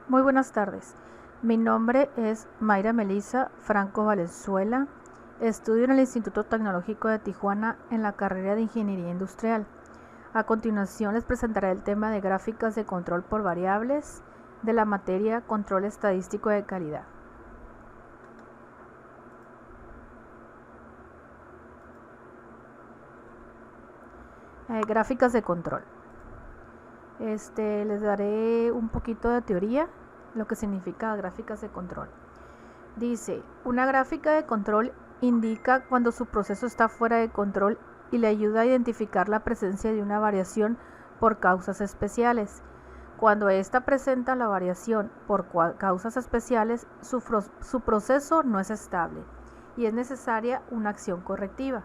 Muy buenas tardes. Mi nombre es Mayra Melisa Franco Valenzuela. Estudio en el Instituto Tecnológico de Tijuana en la carrera de Ingeniería Industrial. A continuación les presentaré el tema de gráficas de control por variables de la materia Control Estadístico de Calidad. Gráficas de control. Les daré un poquito de teoría, lo que significa gráficas de control. Dice, una gráfica de control indica cuando su proceso está fuera de control y le ayuda a identificar la presencia de una variación por causas especiales. Cuando ésta presenta la variación por causas especiales, su proceso no es estable y es necesaria una acción correctiva.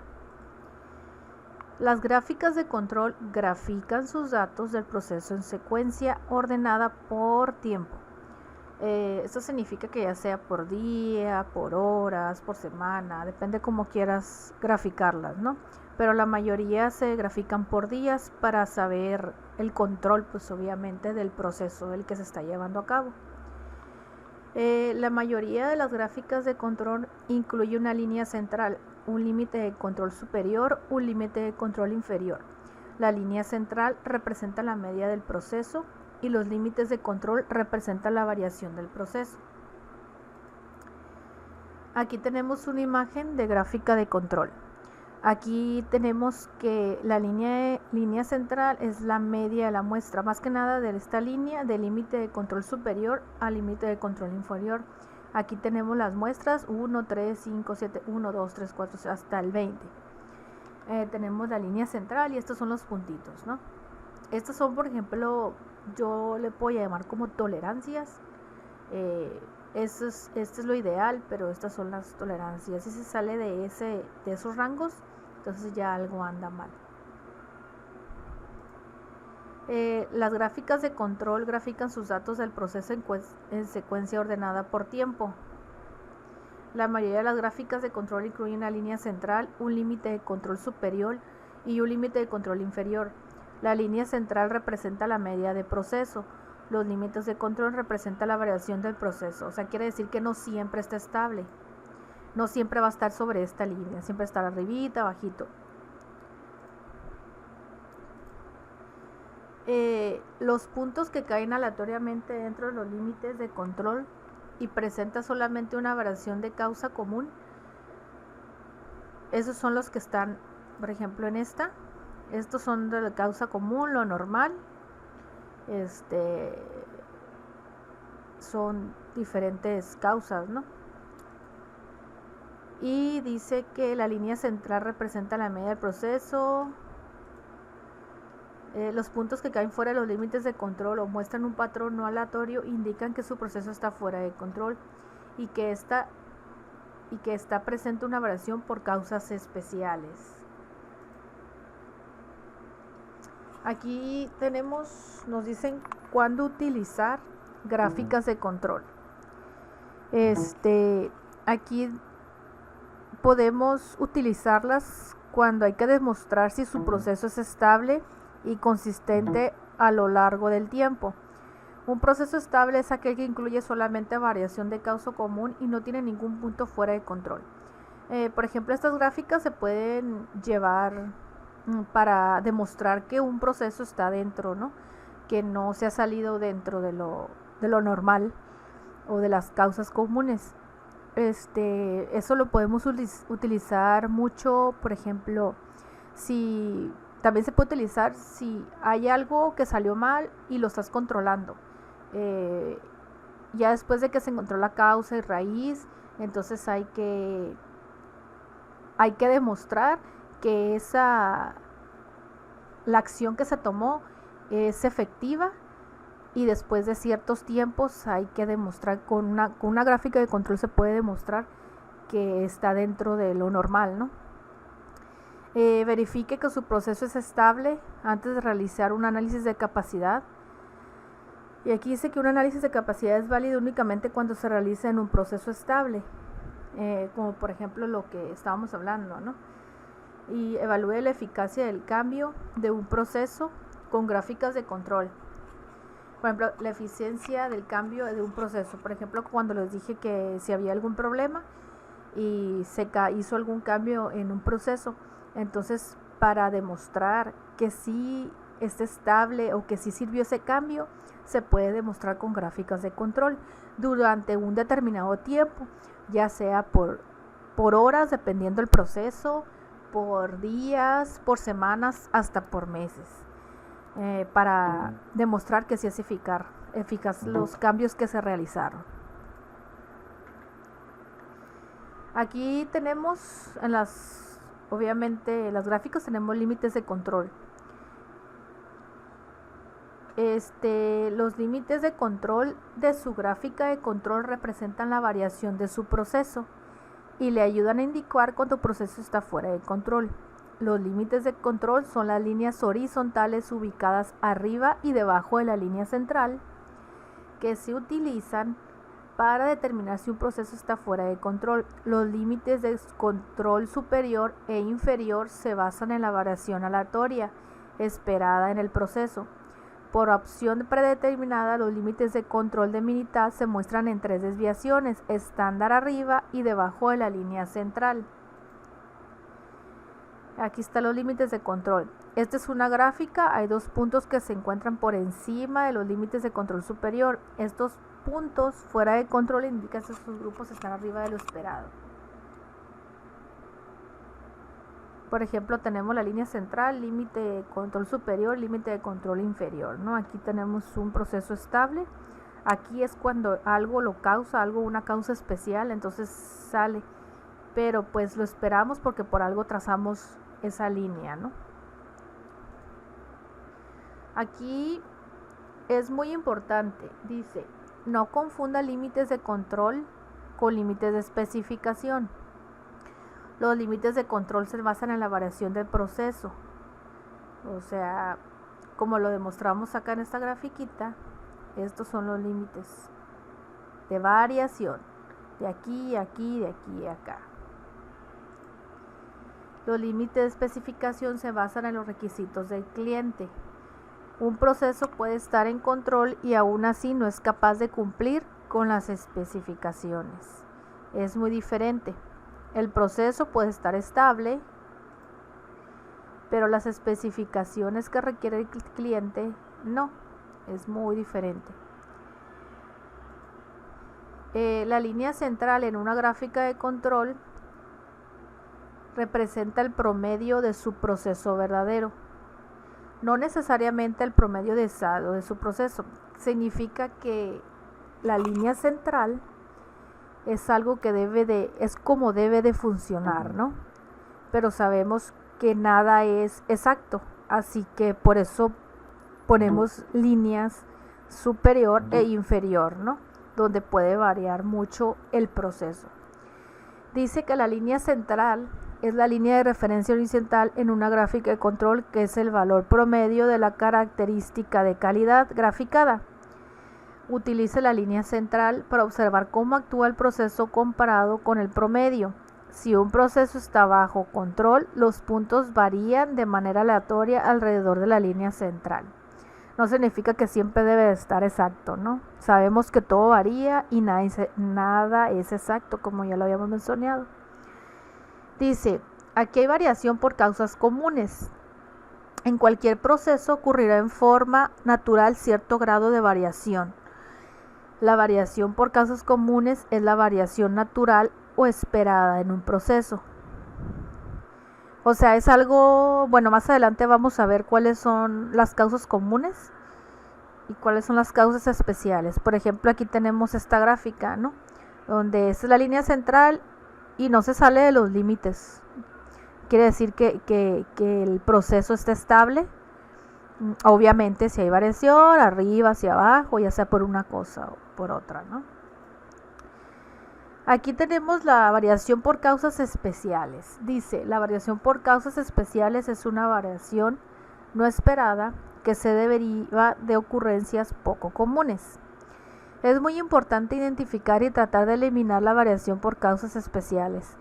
Las gráficas de control grafican sus datos del proceso en secuencia ordenada por tiempo. Esto significa que ya sea por día, por horas, por semana, depende cómo quieras graficarlas, ¿no? Pero la mayoría se grafican por días para saber el control, pues obviamente, del proceso del que se está llevando a cabo. La mayoría de las gráficas de control incluye una línea central, un límite de control superior, un límite de control inferior. La línea central representa la media del proceso y los límites de control representan la variación del proceso. Aquí tenemos una imagen de gráfica de control. Aquí tenemos que la línea central es la media de la muestra, más que nada de esta línea del límite de control superior al límite de control inferior. Aquí tenemos las muestras 1, 3, 5, 7, 1, 2, 3, 4, hasta el 20. Tenemos la línea central y estos son los puntitos, ¿no? Estos son, por ejemplo, yo le puedo llamar como tolerancias. Esto es lo ideal, pero estas son las tolerancias. Si se sale de esos rangos, entonces ya algo anda mal. Las gráficas de control grafican sus datos del proceso en secuencia ordenada por tiempo. La mayoría de las gráficas de control incluyen una línea central, un límite de control superior y un límite de control inferior. La línea central representa la media de proceso. Los límites de control representan la variación del proceso. O sea, quiere decir que no siempre está estable. No siempre va a estar sobre esta línea. Siempre estará arribita, bajito. Los puntos que caen aleatoriamente dentro de los límites de control y presenta solamente una variación de causa común. Esos son los que están, por ejemplo, en esta. Estos son de la causa común, lo normal. Son diferentes causas, ¿no? Y dice que la línea central representa la media del proceso. Los puntos que caen fuera de los límites de control o muestran un patrón no aleatorio indican que su proceso está fuera de control y que está presente una variación por causas especiales. Aquí nos dicen cuándo utilizar gráficas de control. Aquí podemos utilizarlas cuando hay que demostrar si su proceso es estable y consistente a lo largo del tiempo. Un proceso estable es aquel que incluye solamente variación de causa común y no tiene ningún punto fuera de control. Por ejemplo, estas gráficas se pueden llevar para demostrar que un proceso está dentro, ¿no? Que no se ha salido dentro de lo normal o de las causas comunes. Eso lo podemos utilizar mucho, por ejemplo, también se puede utilizar si hay algo que salió mal y lo estás controlando. Ya después de que se encontró la causa y raíz, entonces hay que demostrar que la acción que se tomó es efectiva, y después de ciertos tiempos hay que demostrar con una gráfica de control se puede demostrar que está dentro de lo normal, ¿no? Verifique que su proceso es estable antes de realizar un análisis de capacidad. Y aquí dice que un análisis de capacidad es válido únicamente cuando se realiza en un proceso estable, como por ejemplo lo que estábamos hablando, ¿no? Y evalúe la eficacia del cambio de un proceso con gráficas de control. Por ejemplo, la eficiencia del cambio de un proceso. Por ejemplo, cuando les dije que si había algún problema y se hizo algún cambio en un proceso, entonces para demostrar que sí está estable o que sí sirvió ese cambio, se puede demostrar con gráficas de control durante un determinado tiempo, ya sea por horas, dependiendo del proceso, por días, por semanas, hasta por meses, para demostrar que sí es eficaz los cambios que se realizaron. Aquí tenemos obviamente las gráficas tenemos límites de control. Los límites de control de su gráfica de control representan la variación de su proceso y le ayudan a indicar cuando el proceso está fuera de control. Los límites de control son las líneas horizontales ubicadas arriba y debajo de la línea central que se utilizan para determinar si un proceso está fuera de control. Los límites de control superior e inferior se basan en la variación aleatoria esperada en el proceso. Por opción predeterminada, los límites de control de mitad se muestran en 3 desviaciones, estándar arriba y debajo de la línea central. Aquí están los límites de control. Esta es una gráfica, hay 2 puntos que se encuentran por encima de los límites de control superior. Estos puntos fuera de control indican que estos grupos están arriba de lo esperado. Por ejemplo, tenemos la línea central, límite de control superior, límite de control inferior, ¿no? Aquí tenemos un proceso estable. Aquí es cuando algo lo causa, una causa especial, entonces sale. Pero pues lo esperamos porque por algo trazamos esa línea, ¿no? Aquí es muy importante, dice, no confunda límites de control con límites de especificación. Los límites de control se basan en la variación del proceso. O sea, como lo demostramos acá en esta grafiquita, estos son los límites de variación. De aquí, aquí, de aquí y acá. Los límites de especificación se basan en los requisitos del cliente. Un proceso puede estar en control y aún así no es capaz de cumplir con las especificaciones. Es muy diferente. El proceso puede estar estable, pero las especificaciones que requiere el cliente no, es muy diferente. La línea central en una gráfica de control representa el promedio de su proceso verdadero, no necesariamente el promedio deseado de su proceso. Significa que la línea central es algo que es como debe de funcionar, ¿no? Pero sabemos que nada es exacto, así que por eso ponemos líneas superior e inferior, ¿no? Donde puede variar mucho el proceso. Dice que la línea central es la línea de referencia horizontal en una gráfica de control, que es el valor promedio de la característica de calidad graficada. Utilice la línea central para observar cómo actúa el proceso comparado con el promedio. Si un proceso está bajo control, los puntos varían de manera aleatoria alrededor de la línea central. No significa que siempre debe estar exacto, ¿no? Sabemos que todo varía y nada es exacto, como ya lo habíamos mencionado. Dice, aquí hay variación por causas comunes. En cualquier proceso ocurrirá en forma natural cierto grado de variación. La variación por causas comunes es la variación natural o esperada en un proceso. O sea, es algo, bueno, más adelante vamos a ver cuáles son las causas comunes y cuáles son las causas especiales. Por ejemplo, aquí tenemos esta gráfica, ¿no? Donde esta es la línea central y no se sale de los límites. Quiere decir que el proceso está estable. Obviamente si hay variación, arriba, hacia abajo, ya sea por una cosa o por otra, ¿no? Aquí tenemos la variación por causas especiales. Dice, la variación por causas especiales es una variación no esperada que se deriva de ocurrencias poco comunes. Es muy importante identificar y tratar de eliminar la variación por causas especiales.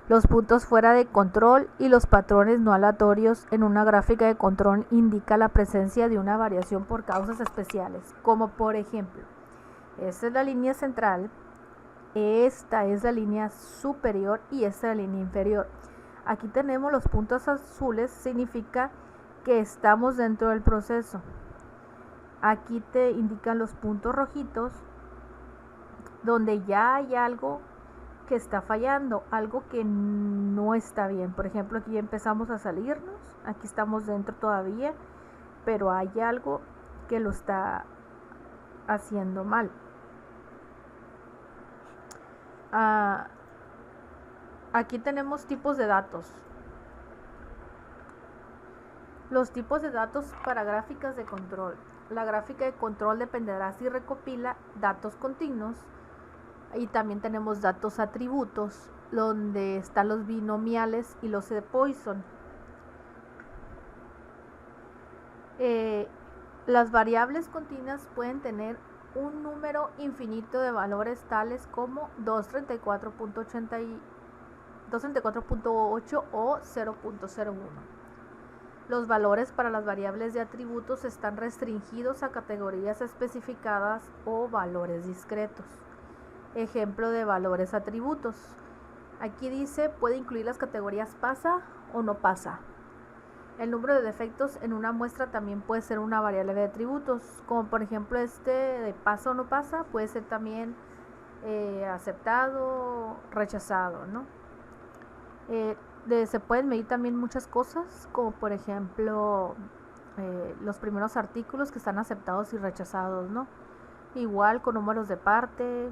los puntos fuera de control y los patrones no aleatorios en una gráfica de control indica la presencia de una variación por causas especiales, como por ejemplo, esta es la línea central, esta es la línea superior y esta es la línea inferior. Aquí tenemos los puntos azules, significa que estamos dentro del proceso. Aquí te indican los puntos rojitos, donde ya hay algo que está fallando, algo que no está bien. Por ejemplo, aquí empezamos a salirnos, aquí estamos dentro todavía, pero hay algo que lo está haciendo mal. Aquí tenemos tipos de datos. Los tipos de datos para gráficas de control. La gráfica de control dependerá si recopila datos continuos, y también tenemos datos atributos, donde están los binomiales y los de Poisson. Las variables continuas pueden tener un número infinito de valores tales como 234.8 o 0.01. Los valores para las variables de atributos están restringidos a categorías especificadas o valores discretos. Ejemplo de valores atributos. Aquí dice, puede incluir las categorías pasa o no pasa. El número de defectos en una muestra también puede ser una variable de atributos, como por ejemplo este de pasa o no pasa, puede ser también aceptado, rechazado, ¿no? Se pueden medir también muchas cosas, como por ejemplo los primeros artículos que están aceptados y rechazados, ¿no? Igual con números de parte,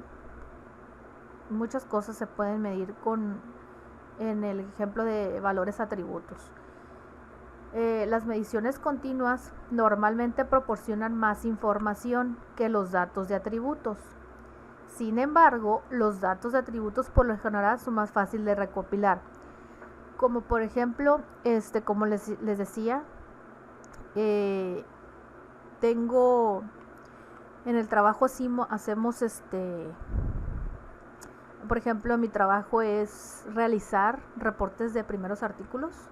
muchas cosas se pueden medir en el ejemplo de valores atributos. Las mediciones continuas normalmente proporcionan más información que los datos de atributos. Sin embargo, los datos de atributos por lo general son más fáciles de recopilar. Como por ejemplo, como les decía, tengo en el trabajo hacemos por ejemplo, mi trabajo es realizar reportes de primeros artículos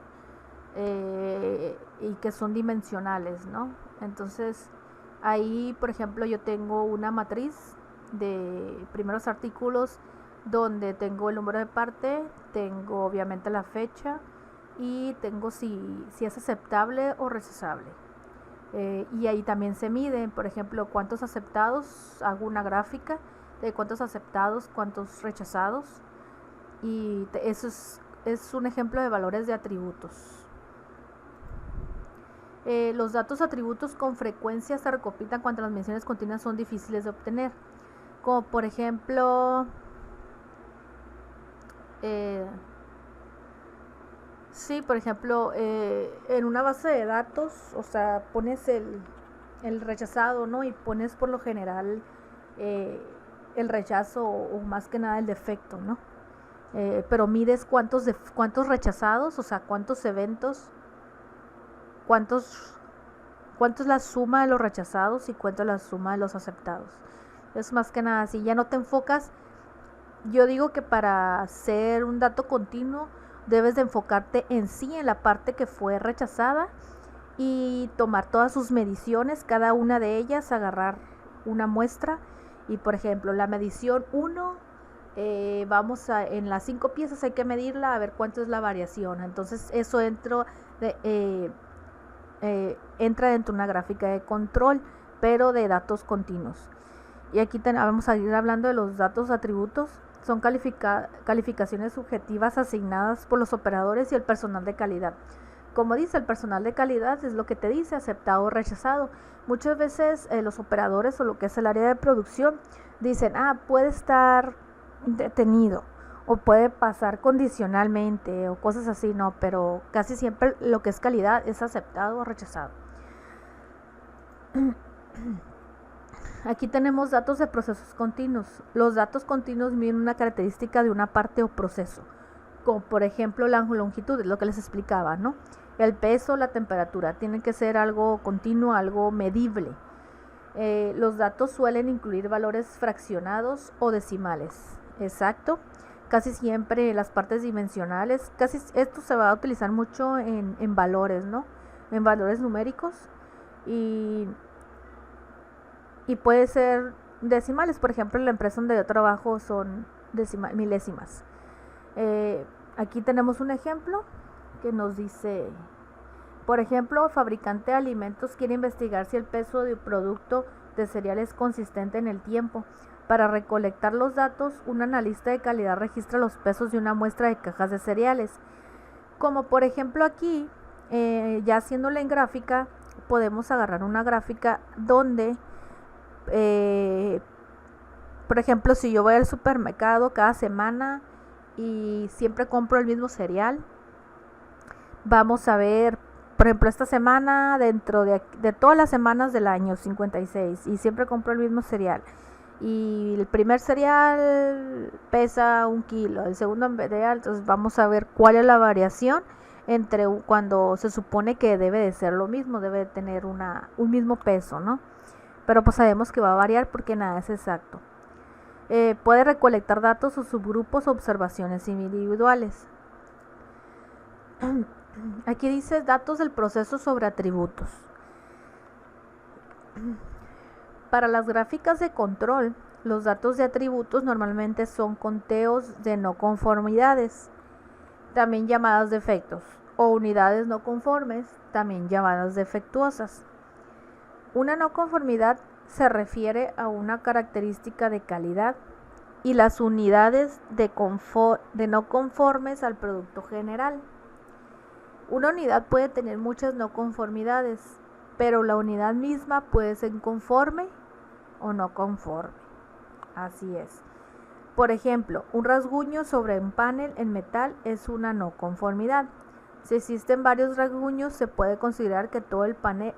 y que son dimensionales, ¿no? Entonces, ahí, por ejemplo, yo tengo una matriz de primeros artículos donde tengo el número de parte, tengo obviamente la fecha y tengo si es aceptable o rechazable. Y ahí también se mide, por ejemplo, cuántos aceptados, hago una gráfica de cuántos aceptados, cuántos rechazados, y eso es un ejemplo de valores de atributos. Los datos atributos con frecuencia se recopilan cuando las menciones continuas son difíciles de obtener, como por ejemplo por ejemplo, en una base de datos, o sea, pones el rechazado, ¿no? Y pones por lo general el rechazo o más que nada el defecto, ¿no? Pero mides cuántos rechazados, o sea, cuántos eventos, cuánto es la suma de los rechazados y cuánto es la suma de los aceptados. Es más que nada, si ya no te enfocas, yo digo que para hacer un dato continuo debes de enfocarte en la parte que fue rechazada y tomar todas sus mediciones, cada una de ellas, agarrar una muestra y por ejemplo la medición 1, en las 5 piezas hay que medirla a ver cuánto es la variación. Entonces eso entra dentro de una gráfica de control, pero de datos continuos. Y aquí vamos a ir hablando de los datos atributos. Son calificaciones subjetivas asignadas por los operadores y el personal de calidad. Como dice, el personal de calidad es lo que te dice aceptado o rechazado. Muchas veces los operadores o lo que es el área de producción dicen, puede estar detenido o puede pasar condicionalmente o cosas así, no, pero casi siempre lo que es calidad es aceptado o rechazado. Aquí tenemos datos de procesos continuos. Los datos continuos miden una característica de una parte o proceso, como por ejemplo la longitud, es lo que les explicaba, ¿no? El peso, la temperatura, tienen que ser algo continuo, algo medible. Los datos suelen incluir valores fraccionados o decimales. Exacto. casi siempre las partes dimensionales, casi esto se va a utilizar mucho en valores, ¿no? En valores numéricos y puede ser decimales. Por ejemplo, en la empresa donde yo trabajo son milésimas. Aquí tenemos un ejemplo que nos dice, por ejemplo, fabricante de alimentos quiere investigar si el peso de un producto de cereal es consistente en el tiempo. Para recolectar los datos, un analista de calidad registra los pesos de una muestra de cajas de cereales. Como por ejemplo aquí, ya haciéndole en gráfica, podemos agarrar una gráfica donde, por ejemplo, si yo voy al supermercado cada semana y siempre compro el mismo cereal, vamos a ver, por ejemplo, esta semana, dentro de todas las semanas del año 56, y siempre compro el mismo cereal. Y el primer cereal pesa 1 kilo, el segundo cereal, entonces vamos a ver cuál es la variación entre cuando se supone que debe de ser lo mismo, debe de tener un mismo peso, ¿no? Pero pues sabemos que va a variar porque nada es exacto. Puede recolectar datos o subgrupos o observaciones individuales. Aquí dice datos del proceso sobre atributos. Para las gráficas de control, los datos de atributos normalmente son conteos de no conformidades, también llamadas defectos, o unidades no conformes, también llamadas defectuosas. Una no conformidad se refiere a una característica de calidad y las unidades de no conformes al producto general. Una unidad puede tener muchas no conformidades, pero la unidad misma puede ser conforme o no conforme. Así es. Por ejemplo, un rasguño sobre un panel en metal es una no conformidad. Si existen varios rasguños, se puede considerar que todo el panel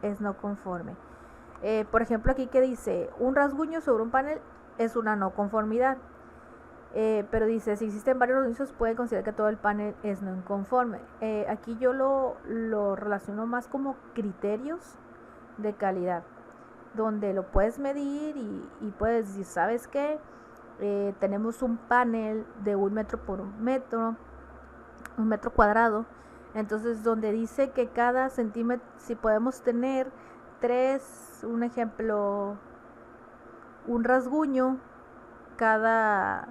es no conforme. Por ejemplo, aquí que dice, un rasguño sobre un panel es una no conformidad. Pero dice, si existen varios rasguños, puede considerar que todo el panel es no conforme. Aquí yo lo relaciono más como criterios de calidad, donde lo puedes medir y puedes decir, ¿sabes qué? Tenemos un panel de 1 metro por 1 metro, 1 metro cuadrado. Entonces, donde dice que cada centímetro, si podemos tener 3, un ejemplo, un rasguño cada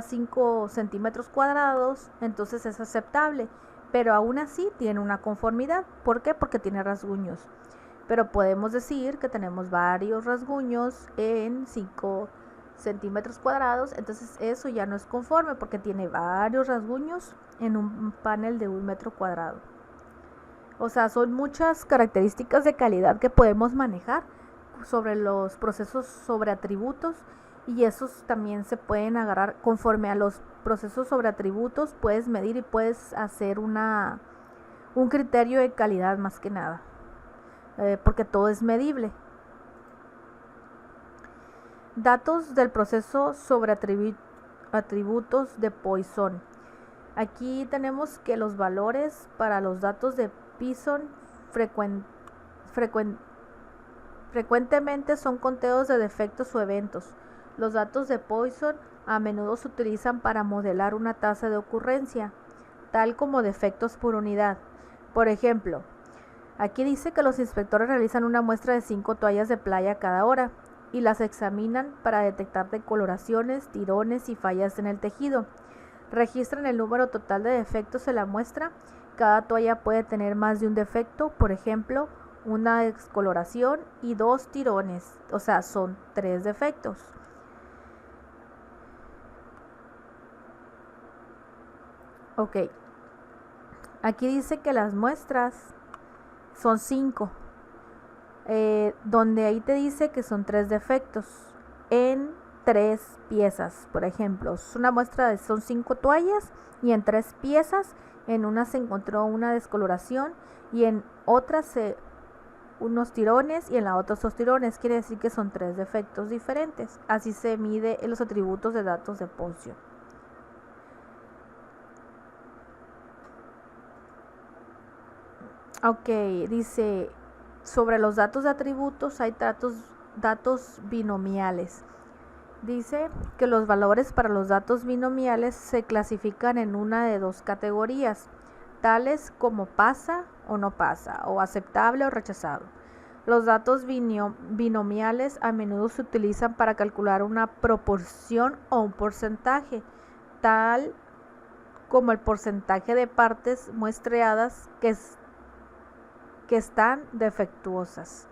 5 centímetros cuadrados, entonces es aceptable, pero aún así tiene una conformidad. ¿Por qué? Porque tiene rasguños. Pero podemos decir que tenemos varios rasguños en 5 centímetros cuadrados, entonces eso ya no es conforme porque tiene varios rasguños en un panel de 1 metro cuadrado. O sea, son muchas características de calidad que podemos manejar sobre los procesos sobre atributos, y esos también se pueden agarrar conforme a los procesos sobre atributos. Puedes medir y puedes hacer un criterio de calidad más que nada, porque todo es medible. Datos del proceso sobre atributos de Poisson. Aquí tenemos que los valores para los datos de Poisson frecuentemente son conteos de defectos o eventos. Los datos de Poisson a menudo se utilizan para modelar una tasa de ocurrencia, tal como defectos por unidad. Por ejemplo, aquí dice que los inspectores realizan una muestra de 5 toallas de playa cada hora y las examinan para detectar decoloraciones, tirones y fallas en el tejido. Registran el número total de defectos en la muestra. Cada toalla puede tener más de un defecto, por ejemplo, una descoloración y 2 tirones, o sea, son 3 defectos. Ok, aquí dice que las muestras son 5, donde ahí te dice que son 3 defectos en 3 piezas. Por ejemplo, es una muestra son 5 toallas y en 3 piezas, en una se encontró una descoloración y en otras unos tirones y en la otra 2 tirones. Quiere decir que son 3 defectos diferentes. Así se mide en los atributos de datos de Poisson. Ok, dice, sobre los datos de atributos hay datos binomiales. Dice que los valores para los datos binomiales se clasifican en una de dos categorías, tales como pasa o no pasa, o aceptable o rechazado. Los datos binomiales a menudo se utilizan para calcular una proporción o un porcentaje, tal como el porcentaje de partes muestreadas que están defectuosas.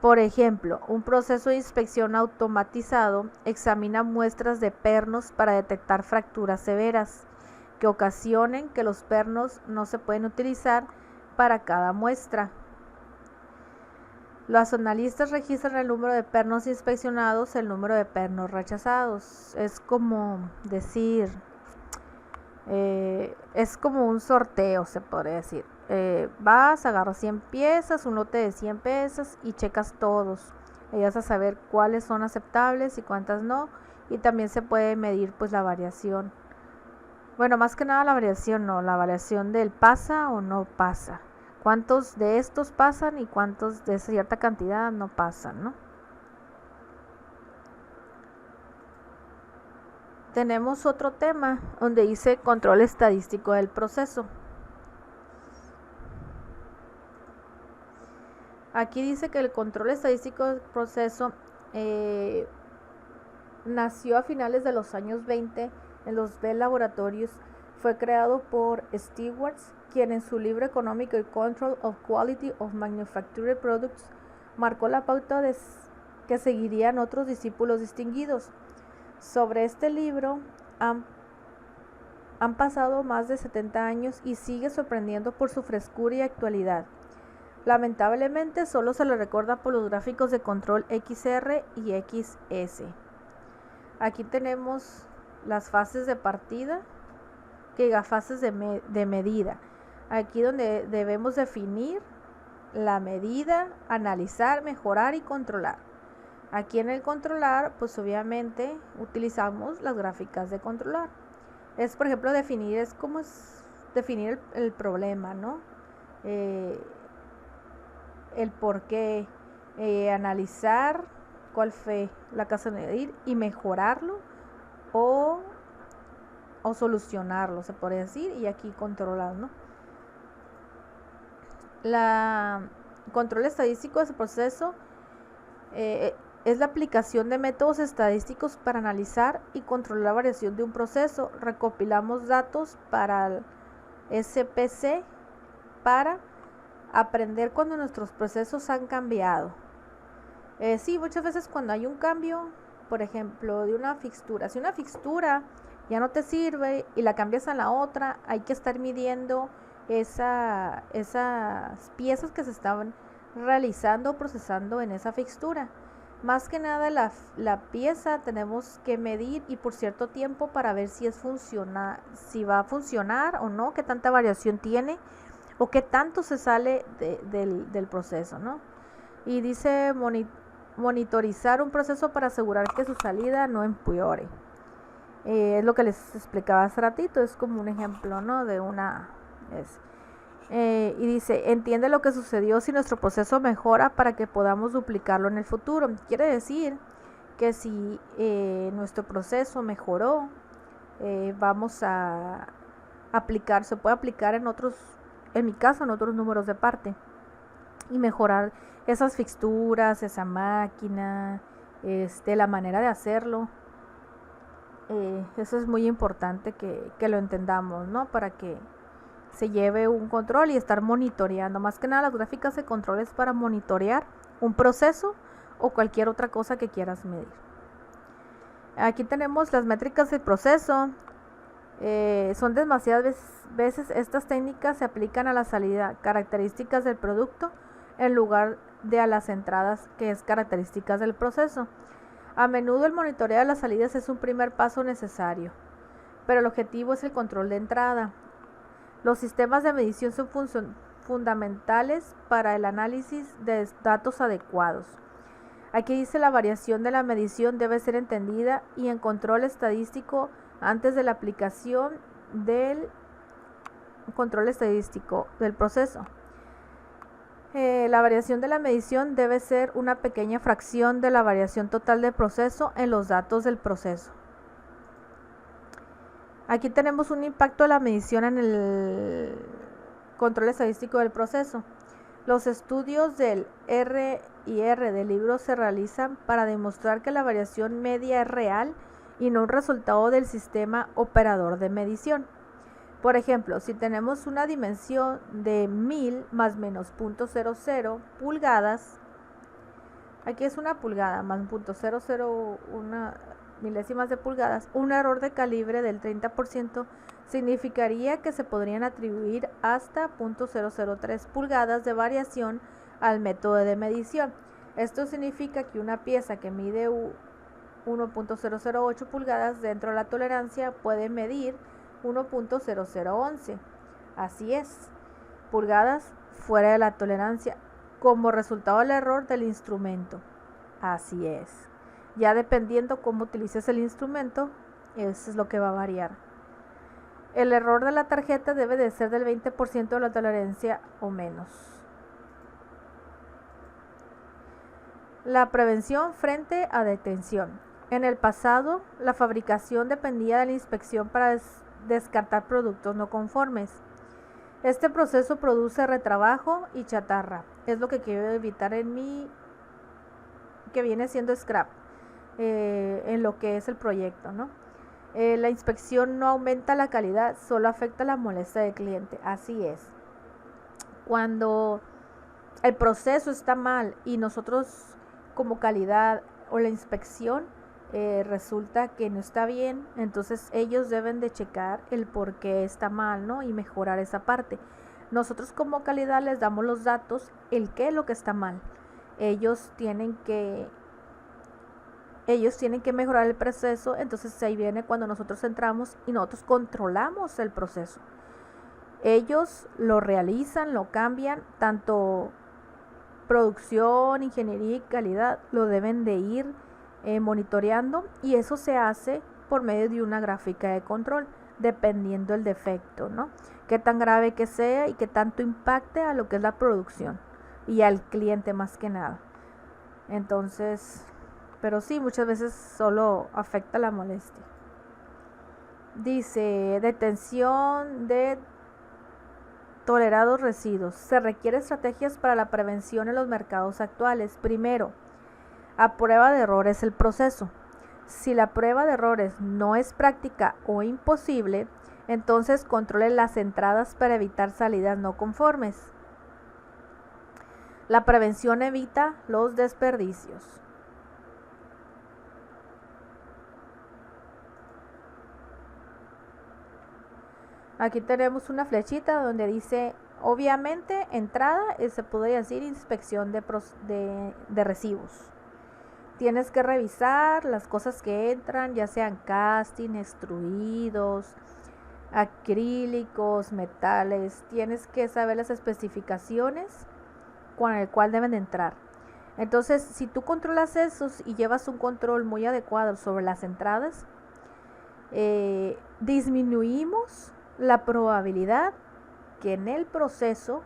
Por ejemplo, un proceso de inspección automatizado examina muestras de pernos para detectar fracturas severas que ocasionen que los pernos no se pueden utilizar para cada muestra. Los analistas registran el número de pernos inspeccionados, el número de pernos rechazados. Es como decir, es como un sorteo, se podría decir. Vas, agarras 100 piezas, un lote de 100 piezas y checas todos. Y vas a saber cuáles son aceptables y cuántas no. Y también se puede medir pues la variación. Bueno, más que nada la variación, no, la variación del pasa o no pasa. ¿Cuántos de estos pasan y cuántos de cierta cantidad no pasan, no? Tenemos otro tema donde dice control estadístico del proceso. Aquí dice que el control estadístico del proceso nació a finales de los años 20 en los Bell Laboratories. Fue creado por Stewarts, quien en su libro económico y Control of Quality of Manufactured Products marcó la pauta que seguirían otros discípulos distinguidos. Sobre este libro han pasado más de 70 años y sigue sorprendiendo por su frescura y actualidad. Lamentablemente solo se le recuerda por los gráficos de control XR y XS. Aquí tenemos las fases de partida, fases de medida. Aquí donde debemos definir la medida, analizar, mejorar y controlar. Aquí en el controlar, pues obviamente utilizamos las gráficas de controlar. Es, por ejemplo, definir el problema, ¿no? El por qué, analizar cuál fue la causa de medir y mejorarlo o solucionarlo, se podría decir, y aquí controlar, ¿no? Control estadístico de ese proceso es la aplicación de métodos estadísticos para analizar y controlar la variación de un proceso. Recopilamos datos para el SPC para aprender cuando nuestros procesos han cambiado. Sí, muchas veces cuando hay un cambio, por ejemplo, de una fixtura, si una fixtura ya no te sirve y la cambias a la otra, hay que estar midiendo esas piezas que se estaban realizando o procesando en esa fixtura. Más que nada la pieza tenemos que medir y por cierto tiempo para ver si va a funcionar o no, qué tanta variación tiene o qué tanto se sale del proceso, ¿no? Y dice monitorizar un proceso para asegurar que su salida no empeore. Es lo que les explicaba hace ratito, es como un ejemplo, ¿no? De una... y dice, entiende lo que sucedió si nuestro proceso mejora para que podamos duplicarlo en el futuro. Quiere decir que si nuestro proceso mejoró, vamos a se puede aplicar en mi caso, en otros números de parte y mejorar esas fixturas, esa máquina, la manera de hacerlo. Eso es muy importante que lo entendamos, ¿no? Para que se lleve un control y estar monitoreando. Más que nada las gráficas de control es para monitorear un proceso o cualquier otra cosa que quieras medir. Aquí tenemos las métricas del proceso. Son demasiadas veces estas técnicas se aplican a la salida, características del producto, en lugar de a las entradas, que es características del proceso. A menudo el monitoreo de las salidas es un primer paso necesario, pero el objetivo es el control de entrada. Los sistemas de medición son fundamentales para el análisis de datos adecuados. Aquí dice la variación de la medición debe ser entendida y en control estadístico antes de la aplicación del control estadístico del proceso. La variación de la medición debe ser una pequeña fracción de la variación total del proceso en los datos del proceso. Aquí tenemos un impacto de la medición en el control estadístico del proceso. Los estudios del RIR del libro se realizan para demostrar que la variación media es real y no un resultado del sistema operador de medición. Por ejemplo, si tenemos una dimensión de 1000 más menos 0.00 pulgadas, aquí es una pulgada más 0.001 milésimas de pulgadas, un error de calibre del 30% significaría que se podrían atribuir hasta 0.003 pulgadas de variación al método de medición. Esto significa que una pieza que mide 1.008 pulgadas dentro de la tolerancia puede medir 1.0011. Así es, pulgadas fuera de la tolerancia como resultado del error del instrumento. Así es. Ya dependiendo cómo utilices el instrumento, eso es lo que va a variar. El error de la tarjeta debe de ser del 20% de la tolerancia o menos. La prevención frente a detención. En el pasado, la fabricación dependía de la inspección para descartar productos no conformes. Este proceso produce retrabajo y chatarra. Es lo que quiero evitar en mi, que viene siendo scrap, en lo que es el proyecto, ¿no? La inspección no aumenta la calidad, solo afecta la molestia del cliente. Así es. Cuando el proceso está mal y nosotros como calidad o la inspección resulta que no está bien, entonces ellos deben de checar el por qué está mal, ¿no? Y mejorar esa parte. Nosotros como calidad les damos los datos, el qué es lo que está mal. Ellos tienen que mejorar el proceso, entonces ahí viene cuando nosotros entramos y nosotros controlamos el proceso. Ellos lo realizan, lo cambian, tanto producción, ingeniería y calidad lo deben de ir monitoreando, y eso se hace por medio de una gráfica de control, dependiendo el defecto, ¿no? Qué tan grave que sea y qué tanto impacte a lo que es la producción y al cliente más que nada. Entonces, pero sí, muchas veces solo afecta la molestia. Dice, detención de tolerados residuos. Se requieren estrategias para la prevención en los mercados actuales. Primero, a prueba de errores el proceso. Si la prueba de errores no es práctica o imposible, entonces controle las entradas para evitar salidas no conformes. La prevención evita los desperdicios. Aquí tenemos una flechita donde dice, obviamente, entrada, se podría decir inspección de recibos. Tienes que revisar las cosas que entran, ya sean casting, extruidos, acrílicos, metales. Tienes que saber las especificaciones con el cual deben de entrar. Entonces, si tú controlas esos y llevas un control muy adecuado sobre las entradas, disminuimos la probabilidad que en el proceso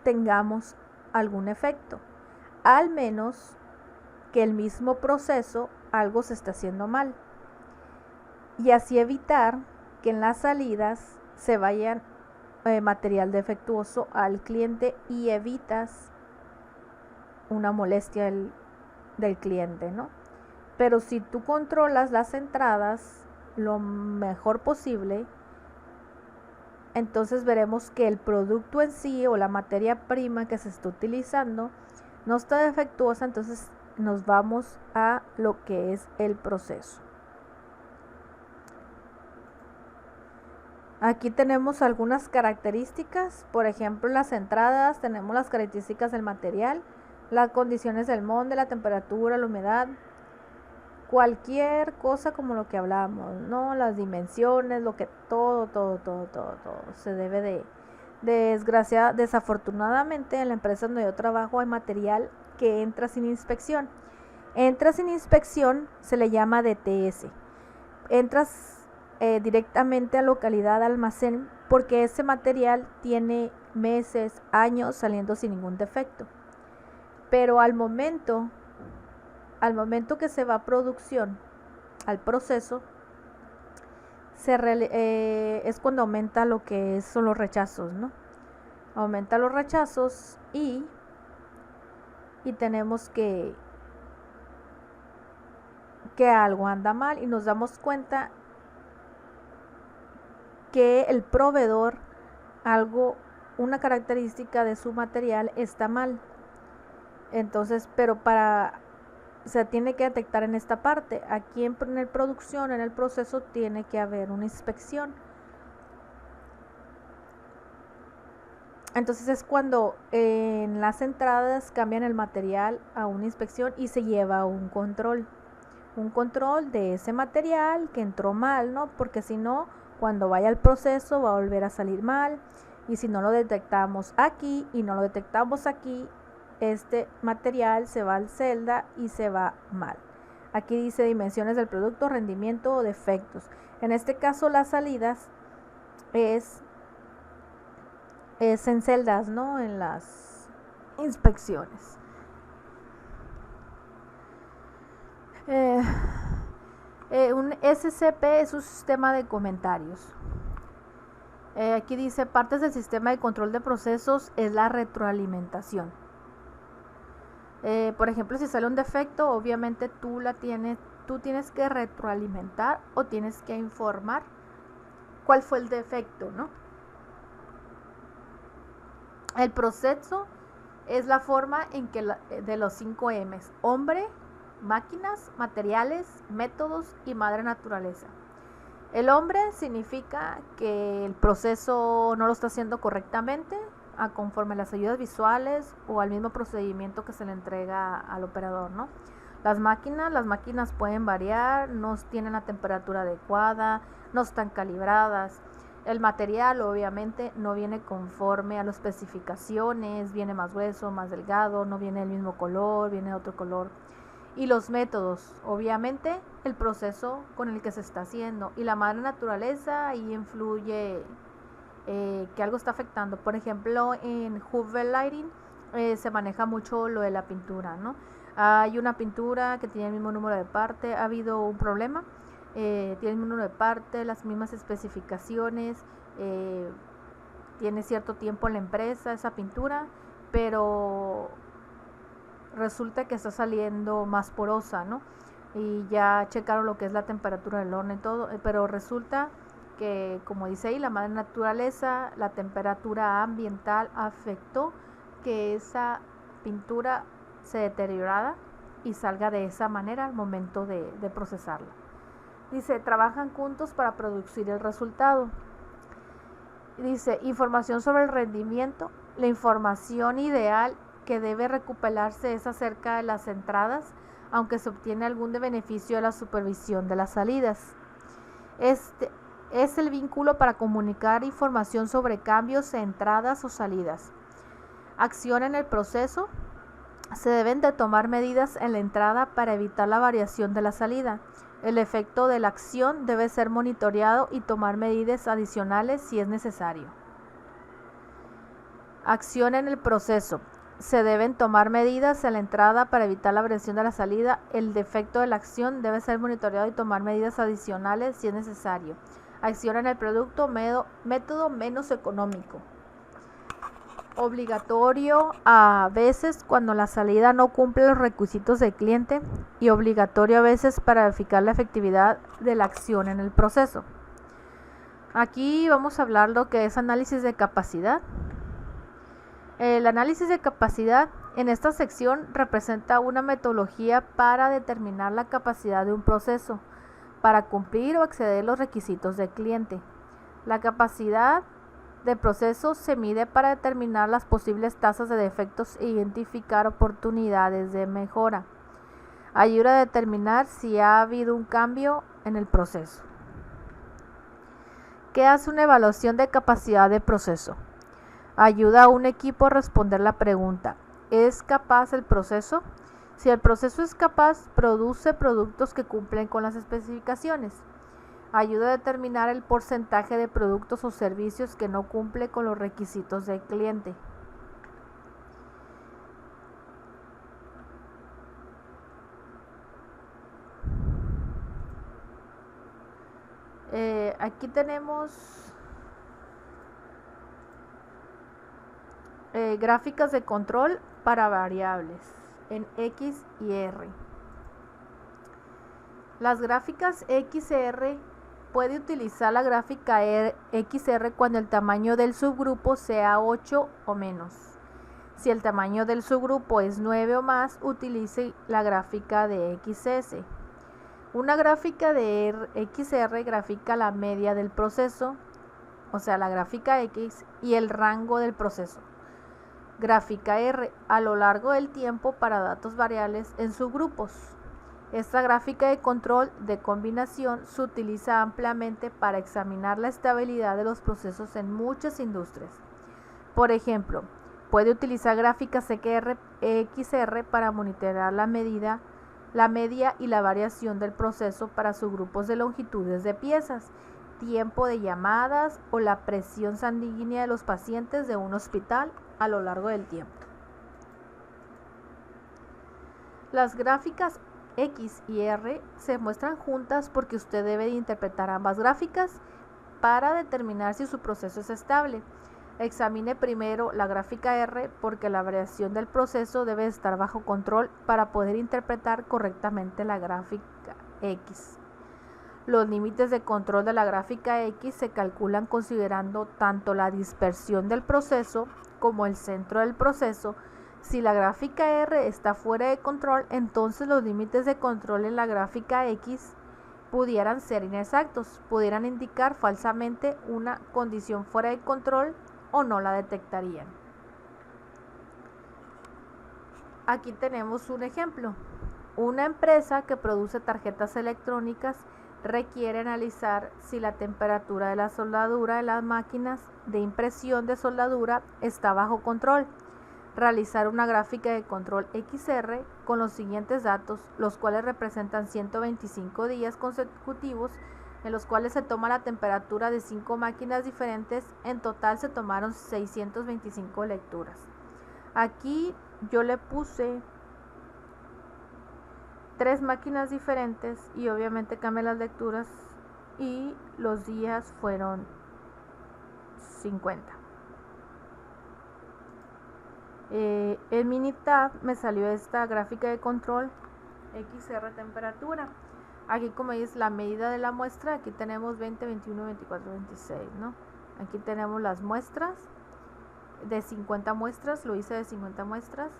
tengamos algún efecto, al menos que el mismo proceso algo se está haciendo mal, y así evitar que en las salidas se vayan material defectuoso al cliente y evitas una molestia del cliente, ¿no? Pero si tú controlas las entradas lo mejor posible, entonces veremos que el producto en sí o la materia prima que se está utilizando no está defectuosa, entonces nos vamos a lo que es el proceso. Aquí tenemos algunas características, por ejemplo, las entradas, tenemos las características del material, las condiciones del molde, la temperatura, la humedad, cualquier cosa como lo que hablamos, ¿no? Las dimensiones, lo que todo se debe desafortunadamente en la empresa donde yo trabajo hay material que entra sin inspección. Entra sin inspección, se le llama DTS. Entras directamente a localidad almacén porque ese material tiene meses, años saliendo sin ningún defecto. Pero al momento que se va a producción, al proceso, es cuando aumenta lo que son los rechazos, ¿no? Aumenta los rechazos y tenemos que algo anda mal y nos damos cuenta que el proveedor, una característica de su material está mal. Entonces, pero se tiene que detectar en esta parte. Aquí en producción, en el proceso, tiene que haber una inspección. Entonces es cuando en las entradas cambian el material a una inspección y se lleva a un control de ese material que entró mal, ¿no? Porque si no, cuando vaya al proceso va a volver a salir mal, y si no lo detectamos aquí y no lo detectamos aquí, este material se va al celda y se va mal. Aquí dice dimensiones del producto, rendimiento o defectos. En este caso las salidas es en celdas, ¿no? En las inspecciones. Un SCP es un sistema de comentarios. Aquí dice partes del sistema de control de procesos es la retroalimentación. Por ejemplo, si sale un defecto, obviamente tú tienes que retroalimentar o tienes que informar cuál fue el defecto, ¿no? El proceso es la forma en que de los 5 M's: hombre, máquinas, materiales, métodos y madre naturaleza. El hombre significa que el proceso no lo está haciendo correctamente, conforme a las ayudas visuales o al mismo procedimiento que se le entrega al operador, ¿no? Las máquinas pueden variar, no tienen la temperatura adecuada, no están calibradas. El material obviamente no viene conforme a las especificaciones, viene más grueso, más delgado, no viene el mismo color, viene de otro color. Y los métodos, obviamente el proceso con el que se está haciendo, y la madre naturaleza ahí influye que algo está afectando. Por ejemplo, en Hoover Lighting se maneja mucho lo de la pintura, ¿no? Hay una pintura que tiene el mismo número de parte, ha habido un problema, tiene el mismo número de parte, las mismas especificaciones, tiene cierto tiempo en la empresa esa pintura, pero resulta que está saliendo más porosa, ¿no? Y ya checaron lo que es la temperatura del horno y todo, pero resulta que, como dice ahí, la madre naturaleza, la temperatura ambiental afectó que esa pintura se deteriorara y salga de esa manera al momento de procesarla. Dice, trabajan juntos para producir el resultado. Dice, información sobre el rendimiento. La información ideal que debe recuperarse es acerca de las entradas, aunque se obtiene algún beneficio de la supervisión de las salidas. Este es el vínculo para comunicar información sobre cambios, entradas o salidas. Acción en el proceso. Se deben de tomar medidas en la entrada para evitar la variación de la salida. El efecto de la acción debe ser monitoreado y tomar medidas adicionales si es necesario. Acción en el proceso. Se deben tomar medidas en la entrada para evitar la variación de la salida. El defecto de la acción debe ser monitoreado y tomar medidas adicionales si es necesario. Acción en el producto, método menos económico. Obligatorio a veces cuando la salida no cumple los requisitos del cliente, y obligatorio a veces para verificar la efectividad de la acción en el proceso. Aquí vamos a hablar lo que es análisis de capacidad. El análisis de capacidad en esta sección representa una metodología para determinar la capacidad de un proceso para cumplir o exceder los requisitos del cliente. La capacidad de proceso se mide para determinar las posibles tasas de defectos e identificar oportunidades de mejora. Ayuda a determinar si ha habido un cambio en el proceso. ¿Qué hace una evaluación de capacidad de proceso? Ayuda a un equipo a responder la pregunta: ¿es capaz el proceso? Si el proceso es capaz, produce productos que cumplen con las especificaciones. Ayuda a determinar el porcentaje de productos o servicios que no cumple con los requisitos del cliente. Aquí tenemos gráficas de control para variables en X y R. Las gráficas XR puede utilizar la gráfica XR cuando el tamaño del subgrupo sea 8 o menos. Si el tamaño del subgrupo es 9 o más, utilice la gráfica de XS. Una gráfica de XR grafica la media del proceso, o sea, la gráfica X y el rango del proceso. Gráfica R a lo largo del tiempo para datos variables en subgrupos. Esta gráfica de control de combinación se utiliza ampliamente para examinar la estabilidad de los procesos en muchas industrias. Por ejemplo, puede utilizar gráficas XR para monitorear la media y la variación del proceso para subgrupos de longitudes de piezas, tiempo de llamadas o la presión sanguínea de los pacientes de un hospital a lo largo del tiempo. Las gráficas X y R se muestran juntas porque usted debe interpretar ambas gráficas para determinar si su proceso es estable. Examine primero la gráfica R porque la variación del proceso debe estar bajo control para poder interpretar correctamente la gráfica X. Los límites de control de la gráfica X se calculan considerando tanto la dispersión del proceso como el centro del proceso. Si la gráfica R está fuera de control, entonces los límites de control en la gráfica X pudieran ser inexactos, pudieran indicar falsamente una condición fuera de control o no la detectarían. Aquí tenemos un ejemplo. Una empresa que produce tarjetas electrónicas requiere analizar si la temperatura de la soldadura de las máquinas de impresión de soldadura está bajo control. Realizar una gráfica de control XR con los siguientes datos, los cuales representan 125 días consecutivos en los cuales se toma la temperatura de 5 máquinas diferentes. En total se tomaron 625 lecturas. Aquí yo le puse 3 máquinas diferentes y obviamente cambié las lecturas y los días fueron 50. En Minitab me salió esta gráfica de control XR temperatura. Aquí como es la medida de la muestra, aquí tenemos 20, 21, 24, 26, ¿no? Aquí tenemos las muestras de 50 muestras, lo hice de 50 muestras.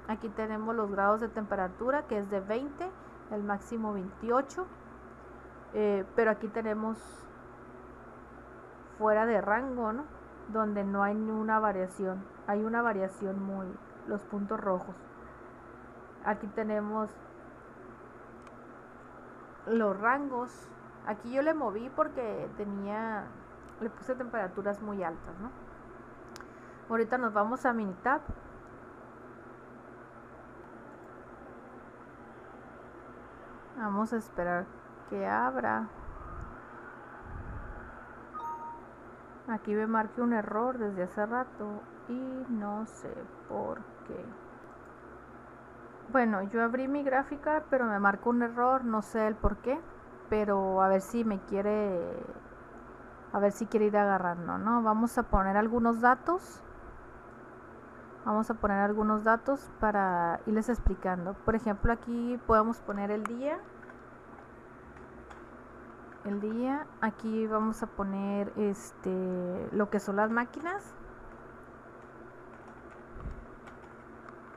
Aquí tenemos los grados de temperatura, que es de 20, el máximo 28. Pero aquí tenemos fuera de rango, ¿no? Donde no hay ninguna variación. Hay una variación los puntos rojos. Aquí tenemos los rangos. Aquí yo le moví porque le puse temperaturas muy altas, ¿no? Ahorita nos vamos a Minitab. Vamos a esperar que abra. Aquí me marqué un error desde hace rato y no sé por qué. Bueno, yo abrí mi gráfica, pero me marcó un error, no sé el por qué, pero a ver si quiere ir agarrando, ¿no? Vamos a poner algunos datos. Vamos a poner algunos datos para irles explicando. Por ejemplo, aquí podemos poner el día. Aquí vamos a poner lo que son las máquinas.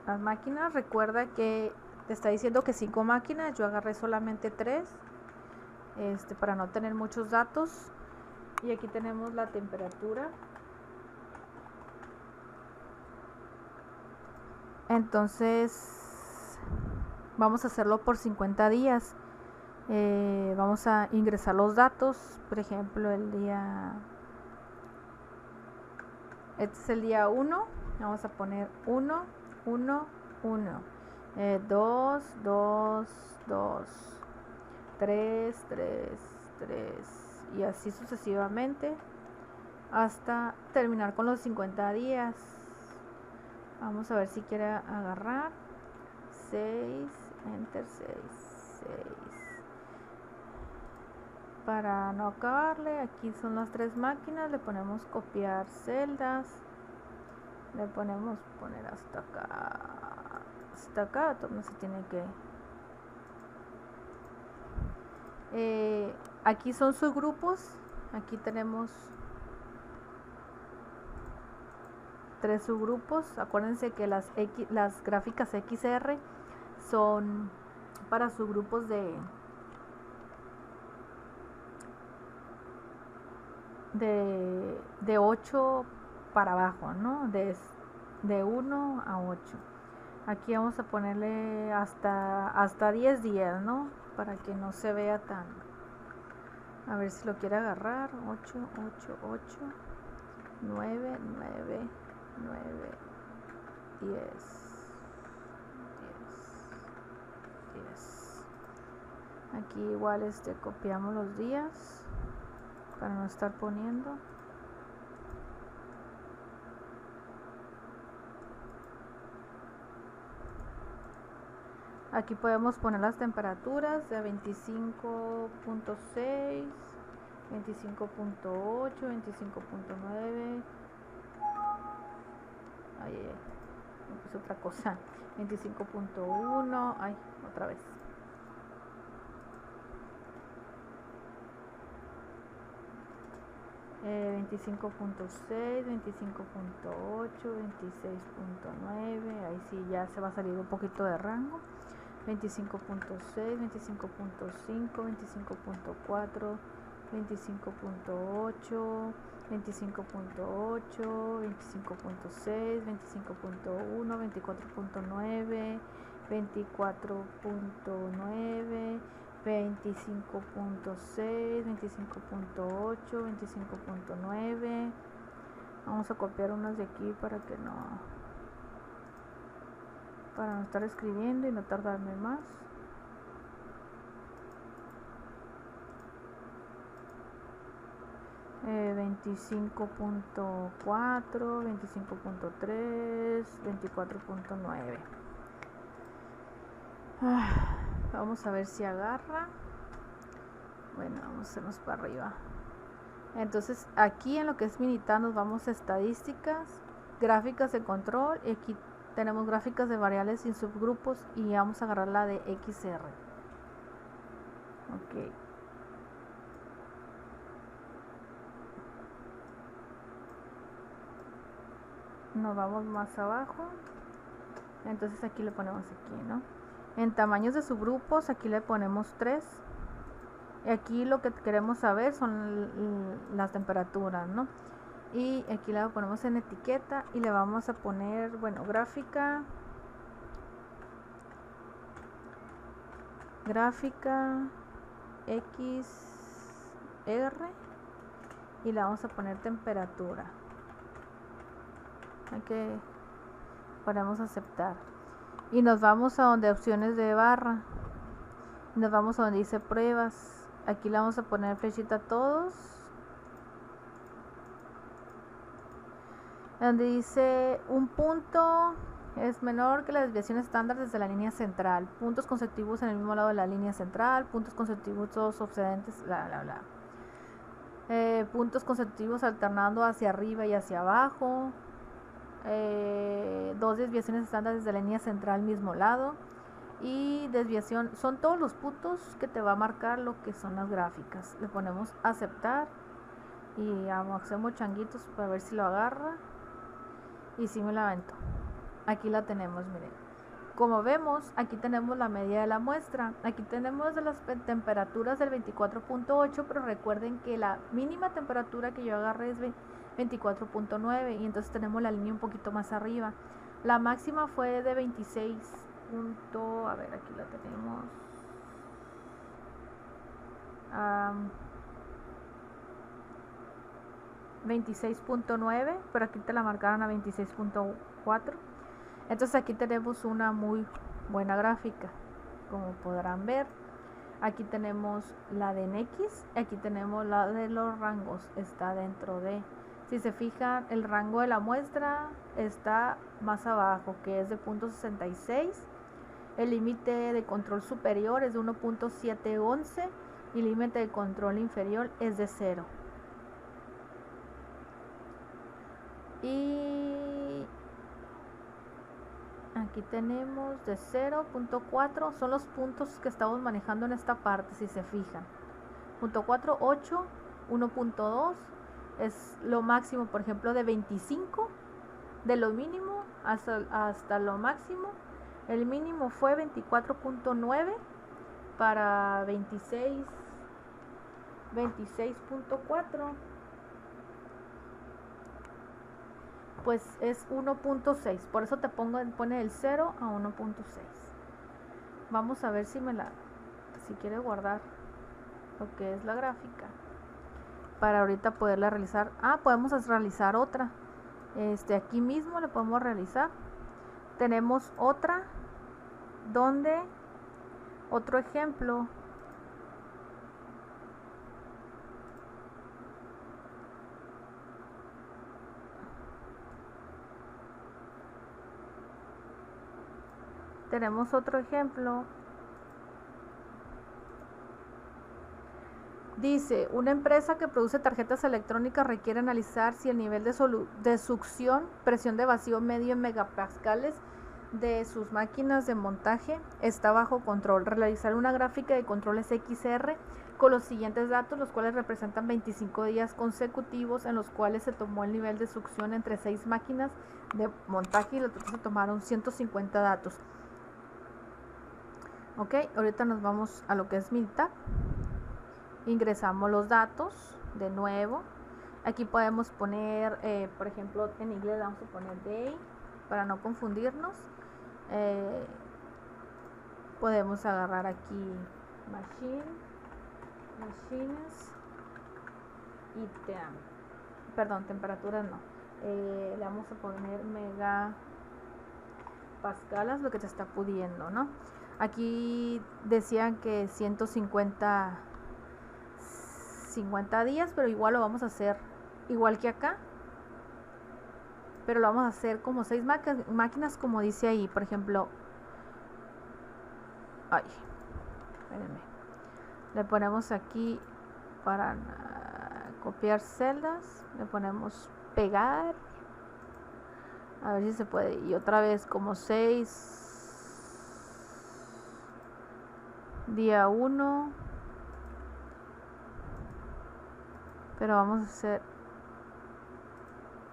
Las máquinas, recuerda que te está diciendo que 5 máquinas, yo agarré solamente 3 para no tener muchos datos. Y aquí tenemos la temperatura. Entonces vamos a hacerlo por 50 días. Vamos a ingresar los datos. Por ejemplo, este es el día 1. Vamos a poner 1, 1, 1, 2, 2, 2, 3, 3, 3, y así sucesivamente hasta terminar con los 50 días. Vamos a ver si quiere agarrar 6, enter 6. Para no acabarle, aquí son las 3 máquinas, le ponemos copiar celdas, le ponemos poner hasta acá, no se tiene que... aquí son subgrupos, aquí tenemos 3 subgrupos. Acuérdense que las gráficas XR son para subgrupos de 8 para abajo, ¿no? De 1 a 8. Aquí vamos a ponerle hasta 10 días, ¿no? Para que no se vea tan... A ver si lo quiere agarrar. 8, 8, 8, 9, 9, 9, 10, 10. Aquí igual copiamos los días para no estar poniendo. Aquí podemos poner las temperaturas de 25.6, 25.8, 25.9. Ay, me puse otra cosa. 25.1. Ay, otra vez. Eh, 25.6, 25.8, 26.9. Ahí sí ya se va a salir un poquito de rango. 25.6, 25.5, 25.4, 25.8, 25.8, 25.6, 25.1, 24.9, 24.9, 25.6, 25.8, 25.9. Vamos a copiar unas de aquí para no estar escribiendo y no tardarme más. Eh, 25.4, 25.3, 24.9. Vamos a ver si agarra. Bueno, vamos a hacernos para arriba. Entonces aquí en lo que es Minitab nos vamos a estadísticas, gráficas de control, y aquí tenemos gráficas de variables sin subgrupos y vamos a agarrar la de XR. Ok. Nos vamos más abajo. Entonces aquí le ponemos aquí, ¿no? En tamaños de subgrupos aquí le ponemos 3. Y aquí lo que queremos saber son las temperaturas, ¿no? Y aquí la ponemos en etiqueta y le vamos a poner, bueno, gráfica XR, y le vamos a poner temperatura. Aquí ponemos aceptar y nos vamos a donde opciones de barra, nos vamos a donde dice pruebas. Aquí le vamos a poner flechita a todos, donde dice un punto es menor que la desviación estándar desde la línea central, puntos consecutivos en el mismo lado de la línea central, puntos consecutivos todos obsedentes, bla bla bla, puntos consecutivos alternando hacia arriba y hacia abajo, 2 desviaciones estándar desde la línea central mismo lado, y desviación, son todos los puntos que te va a marcar lo que son las gráficas. Le ponemos aceptar y hacemos changuitos para ver si lo agarra, y si me la aventó. Aquí la tenemos, miren. Como vemos, aquí tenemos la media de la muestra. Aquí tenemos de las temperaturas del 24.8, pero recuerden que la mínima temperatura que yo agarré es 24.9, y entonces tenemos la línea un poquito más arriba. La máxima fue de 26. A ver, aquí la tenemos. 26.9, pero aquí te la marcaron a 26.4. Entonces aquí tenemos una muy buena gráfica, como podrán ver. Aquí tenemos la de en X, aquí tenemos la de los rangos, está dentro de. Si se fijan, el rango de la muestra está más abajo, que es de 0.66. El límite de control superior es de 1.711 y el límite de control inferior es de 0. Y aquí tenemos de 0.4, son los puntos que estamos manejando en esta parte, si se fijan. 0.48, 1.2 es lo máximo, por ejemplo, de 25, de lo mínimo hasta lo máximo. El mínimo fue 24.9 para 26.4. Pues es 1.6, por eso pone el 0 a 1.6. Vamos a ver si quiere guardar lo que es la gráfica para ahorita poderla realizar. Podemos realizar otra, aquí mismo le podemos realizar. Tenemos otra donde otro ejemplo dice: una empresa que produce tarjetas electrónicas requiere analizar si el nivel de succión, presión de vacío medio en megapascales de sus máquinas de montaje está bajo control. Realizar una gráfica de controles XR con los siguientes datos, los cuales representan 25 días consecutivos en los cuales se tomó el nivel de succión entre 6 máquinas de montaje y los otros se tomaron 150 datos. Ok, ahorita nos vamos a lo que es Minitab. Ingresamos los datos de nuevo. Aquí podemos poner, por ejemplo, en inglés vamos a poner day para no confundirnos. Podemos agarrar aquí machines y temperaturas no. Le vamos a poner megapascalas, lo que te está pudiendo, ¿no? Aquí decían que 150 días, pero igual lo vamos a hacer igual que acá, pero lo vamos a hacer como 6 máquinas como dice ahí. Por ejemplo, espérenme, le ponemos aquí para copiar celdas, le ponemos pegar, a ver si se puede, y otra vez como 6, día 1, pero vamos a hacer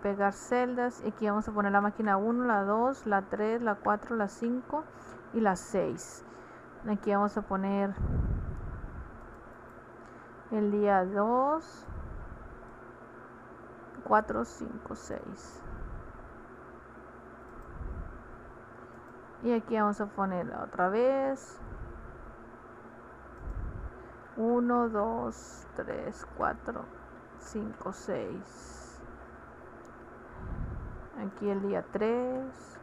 pegar celdas. Y aquí vamos a poner la máquina 1, la 2, la 3, la 4, la 5 y la 6. Aquí vamos a poner el día 2, 4, 5, 6. Y aquí vamos a poner otra vez 1, 2, 3, 4, 5, 6. Aquí el día 3,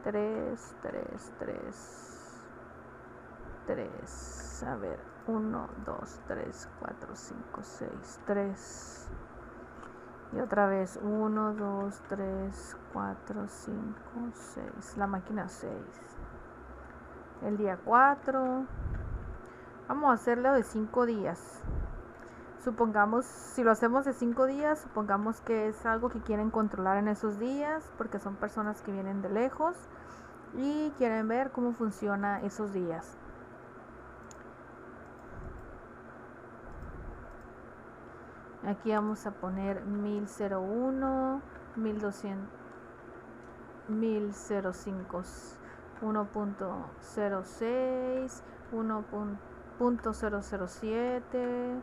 3, 3, 3, 3. A ver, 1, 2, 3, 4, 5, 6, 3. Y otra vez 1, 2, 3, 4, 5, 6. La máquina 6. El día 4. Vamos a hacerlo de 5 días. Supongamos, si lo hacemos de 5 días, supongamos que es algo que quieren controlar en esos días, porque son personas que vienen de lejos y quieren ver cómo funciona esos días. Aquí vamos a poner 1001, 1200, 1005, 1.06, 1.007,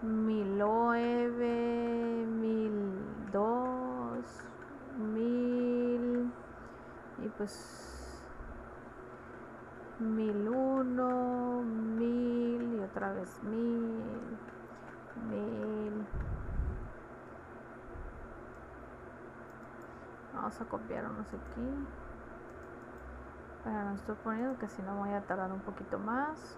1009, 1002, 1000 y pues 1001, 1000 y otra vez 1000. Vamos a copiar unos aquí para no estoy poniendo, que si no voy a tardar un poquito más.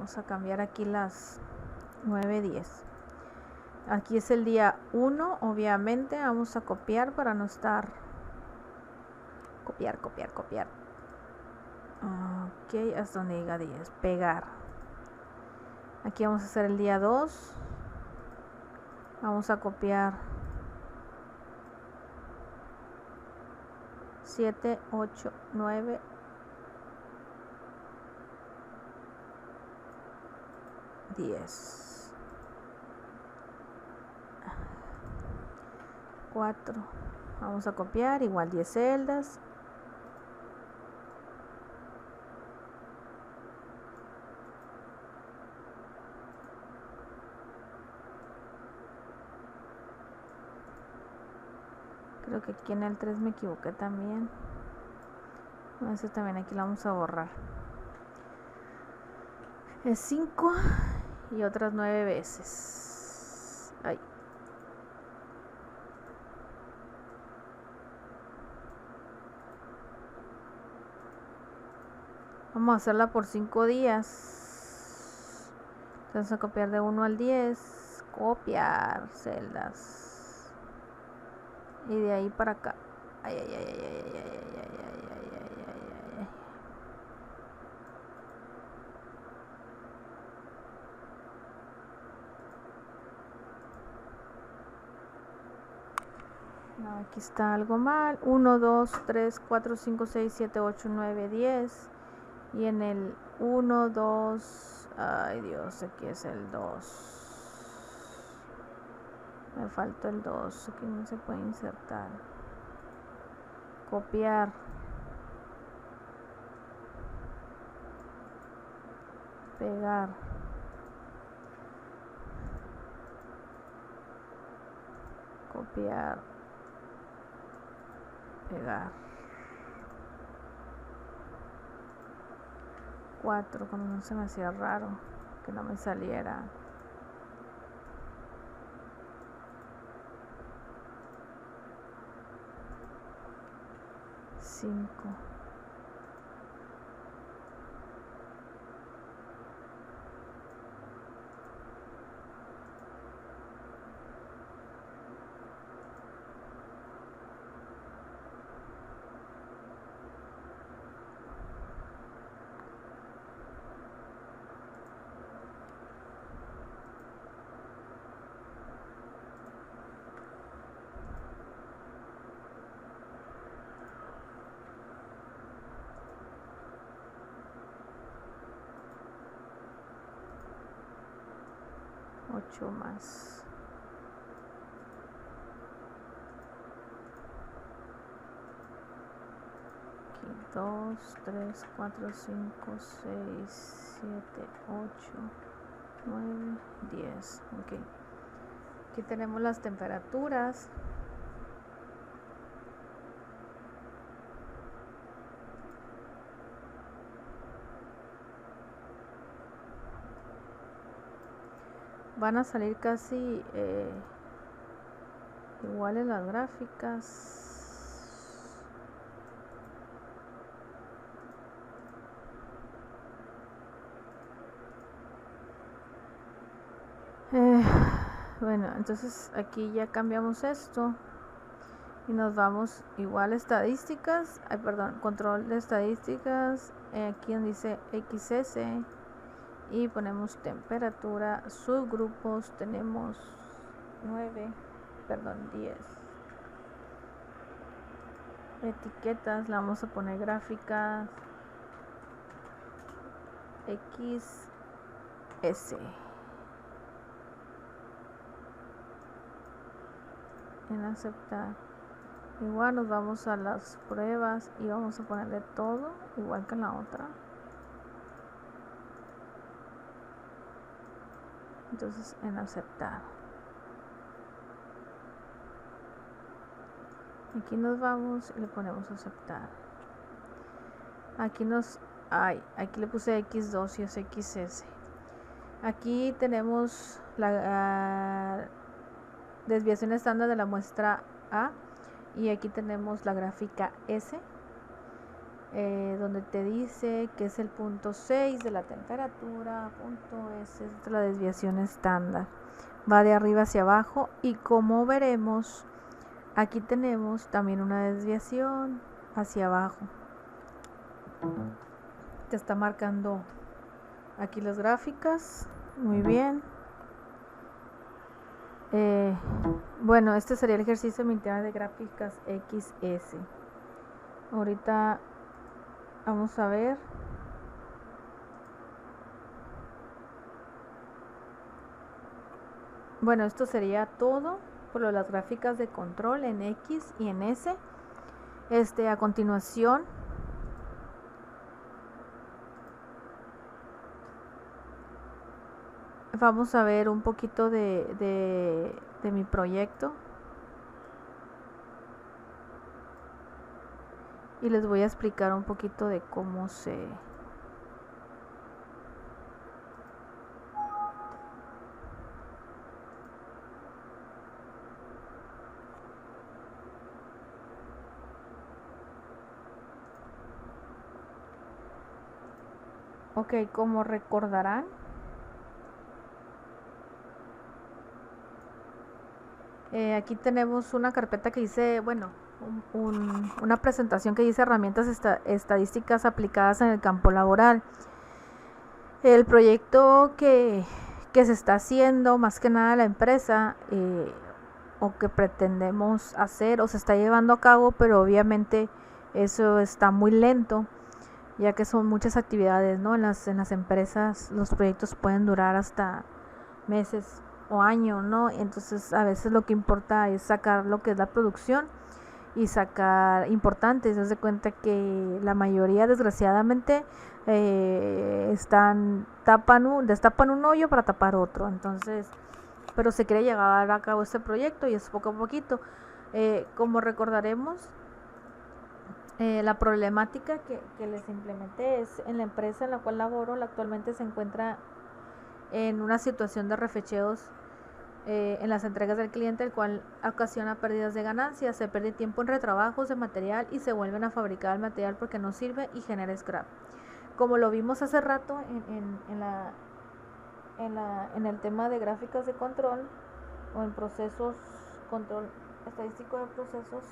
Vamos a cambiar aquí las 9:10. Aquí es el día 1, obviamente. Vamos a copiar para no estar... Copiar. Ok, hasta donde diga 10. Pegar. Aquí vamos a hacer el día 2. Vamos a copiar 7, 8, 9, 10. 4. Vamos a copiar igual 10 celdas. Creo que aquí en el 3 me equivoqué también. Ese también aquí lo vamos a borrar. Es 5 y otras 9 veces. Ay. Vamos a hacerla por 5 días. Vamos a copiar de 1 al 10. Copiar celdas. Y de ahí para acá. Ay. No, aquí está algo mal. 1, 2, 3, 4, 5, 6, 7, 8, 9, 10. Y en el 1, 2. Ay Dios, aquí es el 2. Me falta el 2. Aquí no se puede insertar. Copiar. Pegar. Copiar. Pegar. 4, cuando no se me hacía raro que no me saliera. 5. 8 más. Aquí 2, 3, 4, 5, 6, 7, 8, 9, 10. Ok. Aquí tenemos las temperaturas. Van a salir casi iguales las gráficas. Bueno, entonces aquí ya cambiamos esto y nos vamos igual a estadísticas, control de estadísticas, aquí donde dice XS, y ponemos temperatura, subgrupos, tenemos 10. Etiquetas, la vamos a poner gráficas XS. En aceptar. Igual nos vamos a las pruebas y vamos a ponerle todo igual que en la otra. Entonces en aceptar. Aquí nos vamos y le ponemos aceptar. Aquí le puse X2 y es XS. Aquí tenemos la desviación estándar de la muestra A y aquí tenemos la gráfica S. donde te dice que es el punto 6 de la temperatura, punto S es la desviación estándar. Va de arriba hacia abajo y como veremos, aquí tenemos también una desviación hacia abajo. Te está marcando aquí las gráficas. Muy bien. Bueno, este sería el ejercicio de mi tema de gráficas XS. Ahorita vamos a ver. Bueno, esto sería todo por las gráficas de control en X y en S. A continuación vamos a ver un poquito de mi proyecto y les voy a explicar un poquito de cómo se como recordarán, aquí tenemos una carpeta que dice, bueno, una presentación que dice herramientas estadísticas aplicadas en el campo laboral. El proyecto que se está haciendo, más que nada la empresa, o que pretendemos hacer o se está llevando a cabo, pero obviamente eso está muy lento, ya que son muchas actividades, ¿no? En las empresas los proyectos pueden durar hasta meses o años, ¿no? Entonces a veces lo que importa es sacar lo que es la producción y sacar importantes. Se hace cuenta que la mayoría, desgraciadamente, destapan un hoyo para tapar otro. Entonces, pero se quiere llevar a cabo este proyecto y es poco a poquito. Como recordaremos, la problemática que les implementé es en la empresa en la cual laboro, actualmente se encuentra en una situación de refecheos en las entregas del cliente, el cual ocasiona pérdidas de ganancias. Se pierde tiempo en retrabajos de material y se vuelven a fabricar el material porque no sirve y genera scrap. Como lo vimos hace rato en el tema de gráficas de control o en procesos, control estadístico de procesos,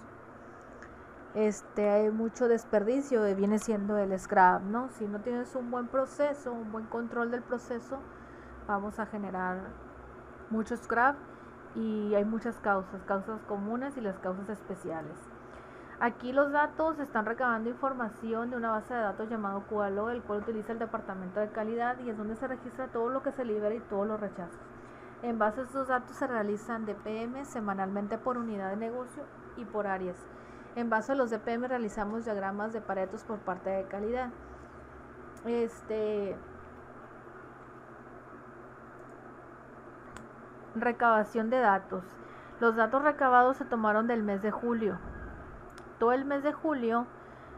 hay mucho desperdicio, viene siendo el scrap, ¿no? Si no tienes un buen proceso, un buen control del proceso, vamos a generar mucho scrap y hay muchas causas comunes y las causas especiales. Aquí los datos están recabando información de una base de datos llamado QALO, el cual utiliza el departamento de calidad y es donde se registra todo lo que se libera y todos los rechazos. En base a estos datos se realizan DPM semanalmente por unidad de negocio y por áreas. En base a los DPM realizamos diagramas de Paretos por parte de calidad. Recabación de datos. Los datos recabados se tomaron del mes de julio. Todo el mes de julio,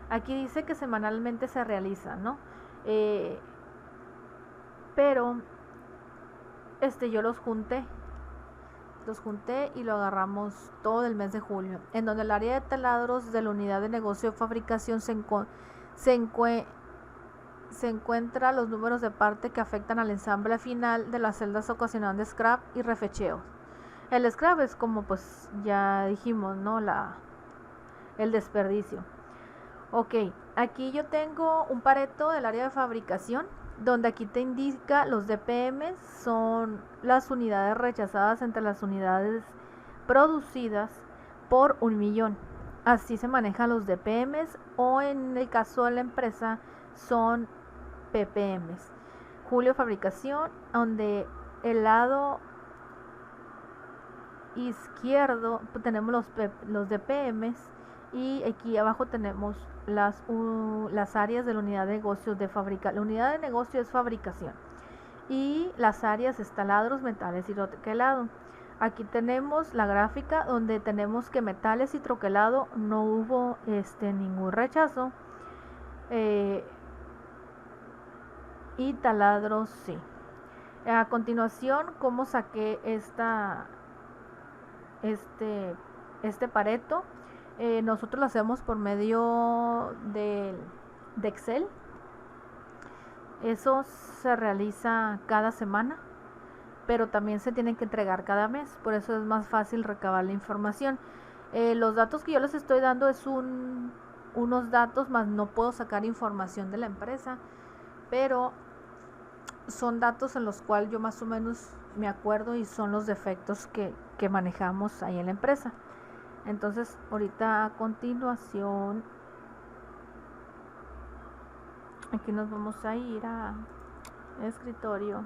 aquí dice que semanalmente se realiza, ¿no? Pero yo los junté y lo agarramos todo el mes de julio, en donde el área de taladros de la unidad de negocio de fabricación se encuentra los números de parte que afectan al ensamble final de las celdas ocasionando scrap y refecheo. El scrap es como pues ya dijimos, ¿no? El desperdicio. Ok, aquí yo tengo un Pareto del área de fabricación, donde aquí te indica los DPM, son las unidades rechazadas entre las unidades producidas por 1,000,000. Así se manejan los DPMs, o en el caso de la empresa son PPMs. Julio fabricación, donde el lado izquierdo tenemos los DPMs y aquí abajo tenemos las áreas de la unidad de negocio de fabricación. La unidad de negocio es fabricación y las áreas es taladros, metales y troquelado. Aquí tenemos la gráfica donde tenemos que metales y troquelado no hubo ningún rechazo, y taladros sí. A continuación, ¿cómo saqué este Pareto? Nosotros lo hacemos por medio de Excel. Eso se realiza cada semana, pero también se tiene que entregar cada mes, por eso es más fácil recabar la información. Los datos que yo les estoy dando es unos datos, más no puedo sacar información de la empresa, pero son datos en los cuales yo más o menos me acuerdo y son los defectos que manejamos ahí en la empresa. Entonces ahorita a continuación aquí nos vamos a ir a escritorio.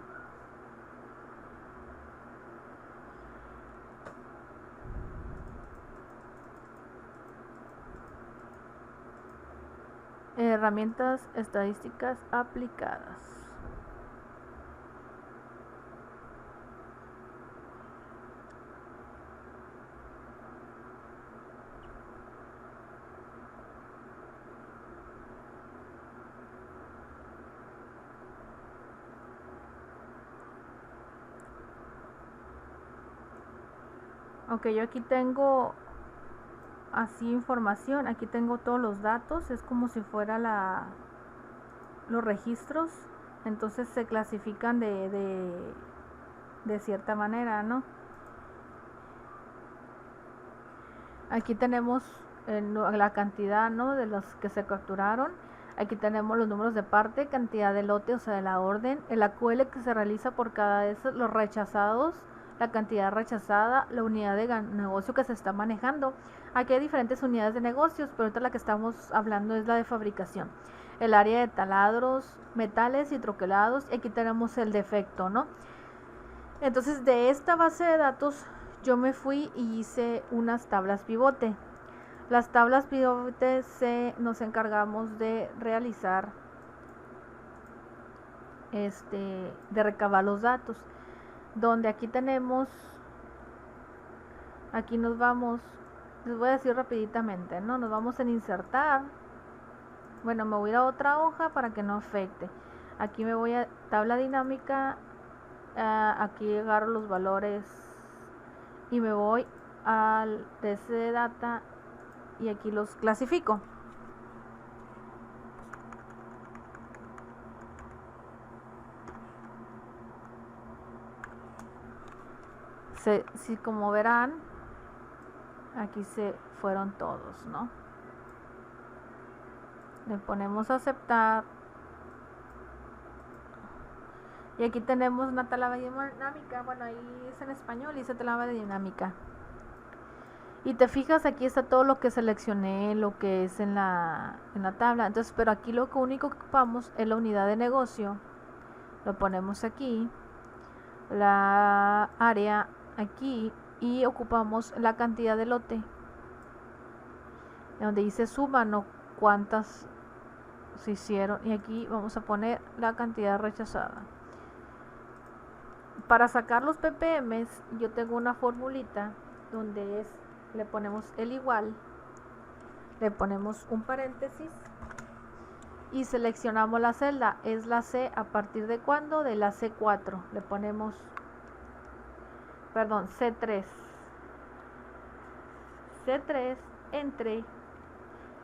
Herramientas estadísticas aplicadas. Ok, yo aquí tengo así información, aquí tengo todos los datos, es como si fuera los registros, entonces se clasifican de cierta manera, ¿no? Aquí tenemos la cantidad, ¿no?, de los que se capturaron. Aquí tenemos los números de parte, cantidad de lote, o sea, de la orden, el AQL que se realiza por cada vez, los rechazados, la cantidad rechazada, la unidad de negocio que se está manejando. Aquí hay diferentes unidades de negocios, pero ahorita la que estamos hablando es la de fabricación. El área de taladros, metales y troquelados, y aquí tenemos el defecto, ¿no? Entonces de esta base de datos yo me fui y hice unas tablas pivote. Las tablas pivote nos encargamos de realizar, de recabar los datos. Donde aquí tenemos, aquí nos vamos, les voy a decir rapiditamente, ¿no? Nos vamos en insertar. Bueno, me voy a ir a otra hoja para que no afecte. Aquí me voy a tabla dinámica. Aquí agarro los valores y me voy al TC de data y aquí los clasifico. Sí, como verán, aquí se fueron todos, ¿no? Le ponemos a aceptar. Y aquí tenemos una tabla dinámica. Bueno, ahí es en español y dice tabla dinámica. Y te fijas, aquí está todo lo que seleccioné, lo que es en la tabla. Entonces, pero aquí lo único que ocupamos es la unidad de negocio. Lo ponemos aquí. La área aquí. Y ocupamos la cantidad de lote. Donde dice suma, no cuántas se hicieron. Y aquí vamos a poner la cantidad rechazada. Para sacar los ppms, yo tengo una formulita donde le ponemos el igual, le ponemos un paréntesis y seleccionamos la celda. Es la C, ¿a partir de cuándo? De la C4. Le ponemos, perdón, C3. C3 entre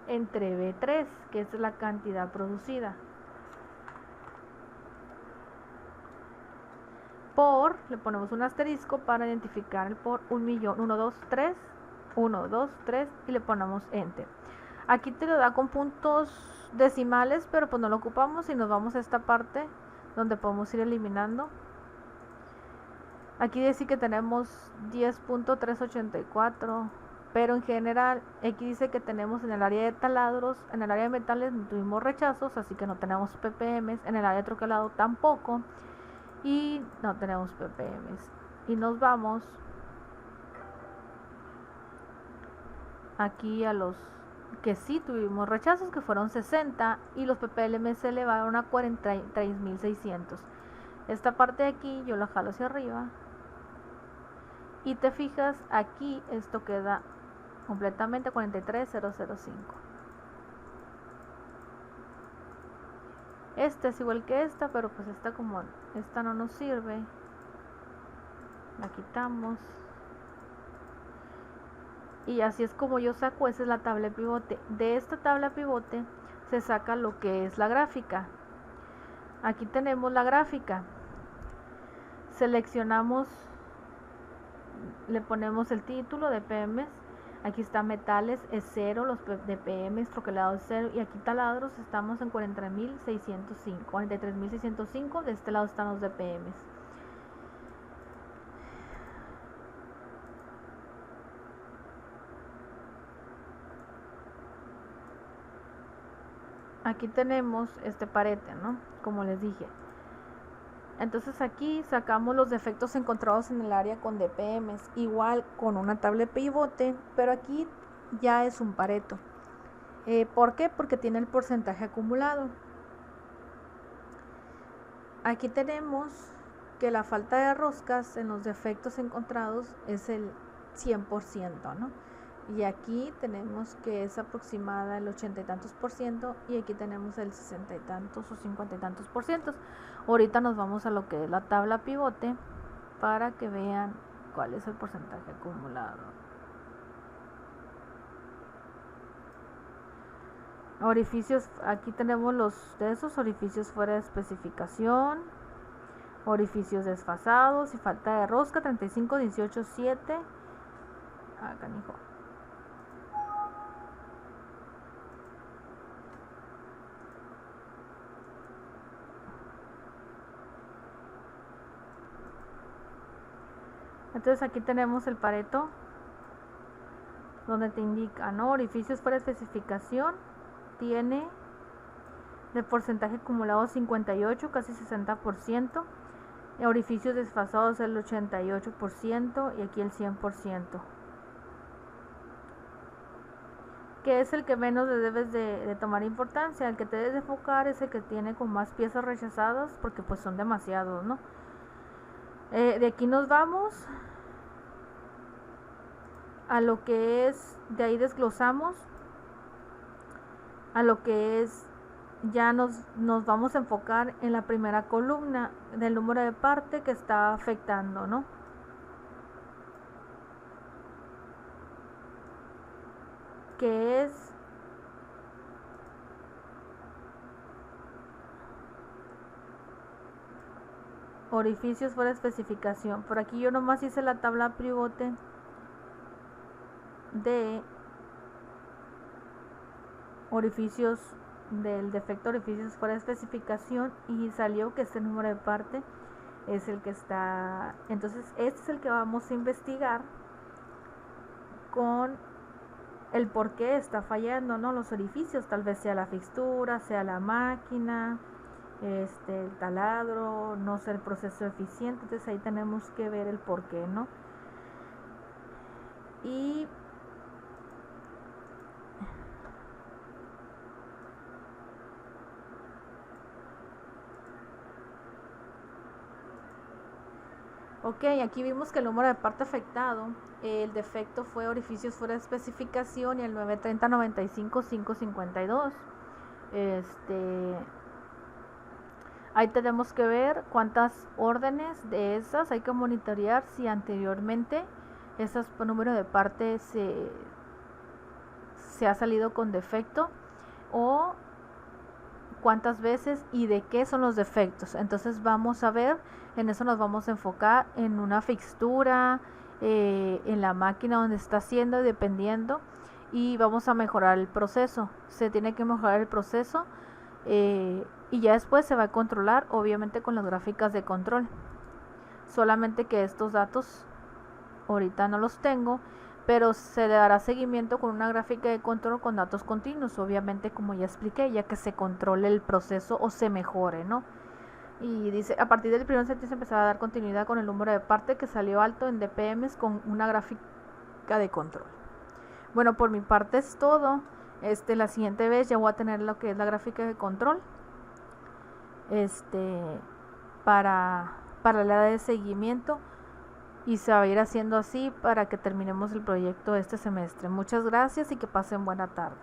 B3, que es la cantidad producida. Por, le ponemos un asterisco para identificar el por 1.000.000, 1, 2, 3, 1, 2, 3 y le ponemos enter. Aquí te lo da con puntos decimales, pero pues no lo ocupamos y nos vamos a esta parte donde podemos ir eliminando. Aquí dice que tenemos 10.384, pero en general aquí dice que tenemos en el área de taladros, en el área de metales no tuvimos rechazos, así que no tenemos ppms, en el área de troquelado tampoco y no tenemos ppms. Y nos vamos aquí a los que sí tuvimos rechazos, que fueron 60, y los ppms se elevaron a 43.600. Esta parte de aquí yo la jalo hacia arriba y te fijas, aquí esto queda completamente 43.005. Esta es igual que esta, pero pues esta, como esta no nos sirve, la quitamos. Y así es como yo saco, esa es la tabla pivote. De esta tabla pivote se saca lo que es la gráfica. Aquí tenemos la gráfica. Seleccionamos, le ponemos el título de DPMs. Aquí está metales, es 0, los DPMs, troquelados es 0, y aquí taladros estamos en 43.605, de este lado están los DPMs. Aquí tenemos este Parete, ¿no? Como les dije. Entonces aquí sacamos los defectos encontrados en el área con DPMs, igual con una tabla de pivote, pero aquí ya es un Pareto. ¿Por qué? Porque tiene el porcentaje acumulado. Aquí tenemos que la falta de roscas en los defectos encontrados es el 100%, ¿no? Y aquí tenemos que es aproximada el 80 y tantos %, y aquí tenemos el 60 y tantos o 50 y tantos %. Ahorita nos vamos a lo que es la tabla pivote para que vean cuál es el porcentaje acumulado. Orificios, aquí tenemos los de esos orificios fuera de especificación, orificios desfasados y falta de rosca 35, 18, 7. Canijo. Entonces aquí tenemos el Pareto donde te indica, ¿no? Orificios fuera de especificación tiene de porcentaje acumulado 58, casi 60%, y orificios desfasados el 88% y aquí el 100%, que es el que menos le debes de tomar importancia. El que te debes de enfocar es el que tiene con más piezas rechazadas, porque pues son demasiados, ¿no? De aquí nos vamos a lo que es, de ahí desglosamos a lo que es, ya nos vamos a enfocar en la primera columna del número de parte que está afectando, ¿no? Que es orificios fuera de especificación. Por aquí yo nomás hice la tabla pivote de orificios del defecto orificios fuera de especificación y salió que este número de parte es el que está. Entonces este es el que vamos a investigar con el por qué está fallando, ¿no? Los orificios, tal vez sea la fixtura, sea la máquina, el taladro, no sé, el proceso eficiente. Entonces ahí tenemos que ver el por qué, ¿no? Y ok, aquí vimos que el número de parte afectado, el defecto fue orificios fuera de especificación y el 930-95-552. Ahí tenemos que ver cuántas órdenes de esas hay que monitorear, si anteriormente ese número de parte se ha salido con defecto, o cuántas veces y de qué son los defectos. Entonces vamos a ver, en eso nos vamos a enfocar en una fixtura, en la máquina donde está haciendo, dependiendo, y vamos a mejorar el proceso. Se tiene que mejorar el proceso y ya después se va a controlar, obviamente con las gráficas de control. Solamente que estos datos ahorita no los tengo, pero se le dará seguimiento con una gráfica de control con datos continuos, obviamente, como ya expliqué, ya que se controle el proceso o se mejore, ¿no? Y dice, a partir del 1 se empezará a dar continuidad con el número de parte que salió alto en DPMs con una gráfica de control. Bueno, por mi parte es todo. La siguiente vez ya voy a tener lo que es la gráfica de control para la área de seguimiento, y se va a ir haciendo así para que terminemos el proyecto este semestre. Muchas gracias y que pasen buena tarde.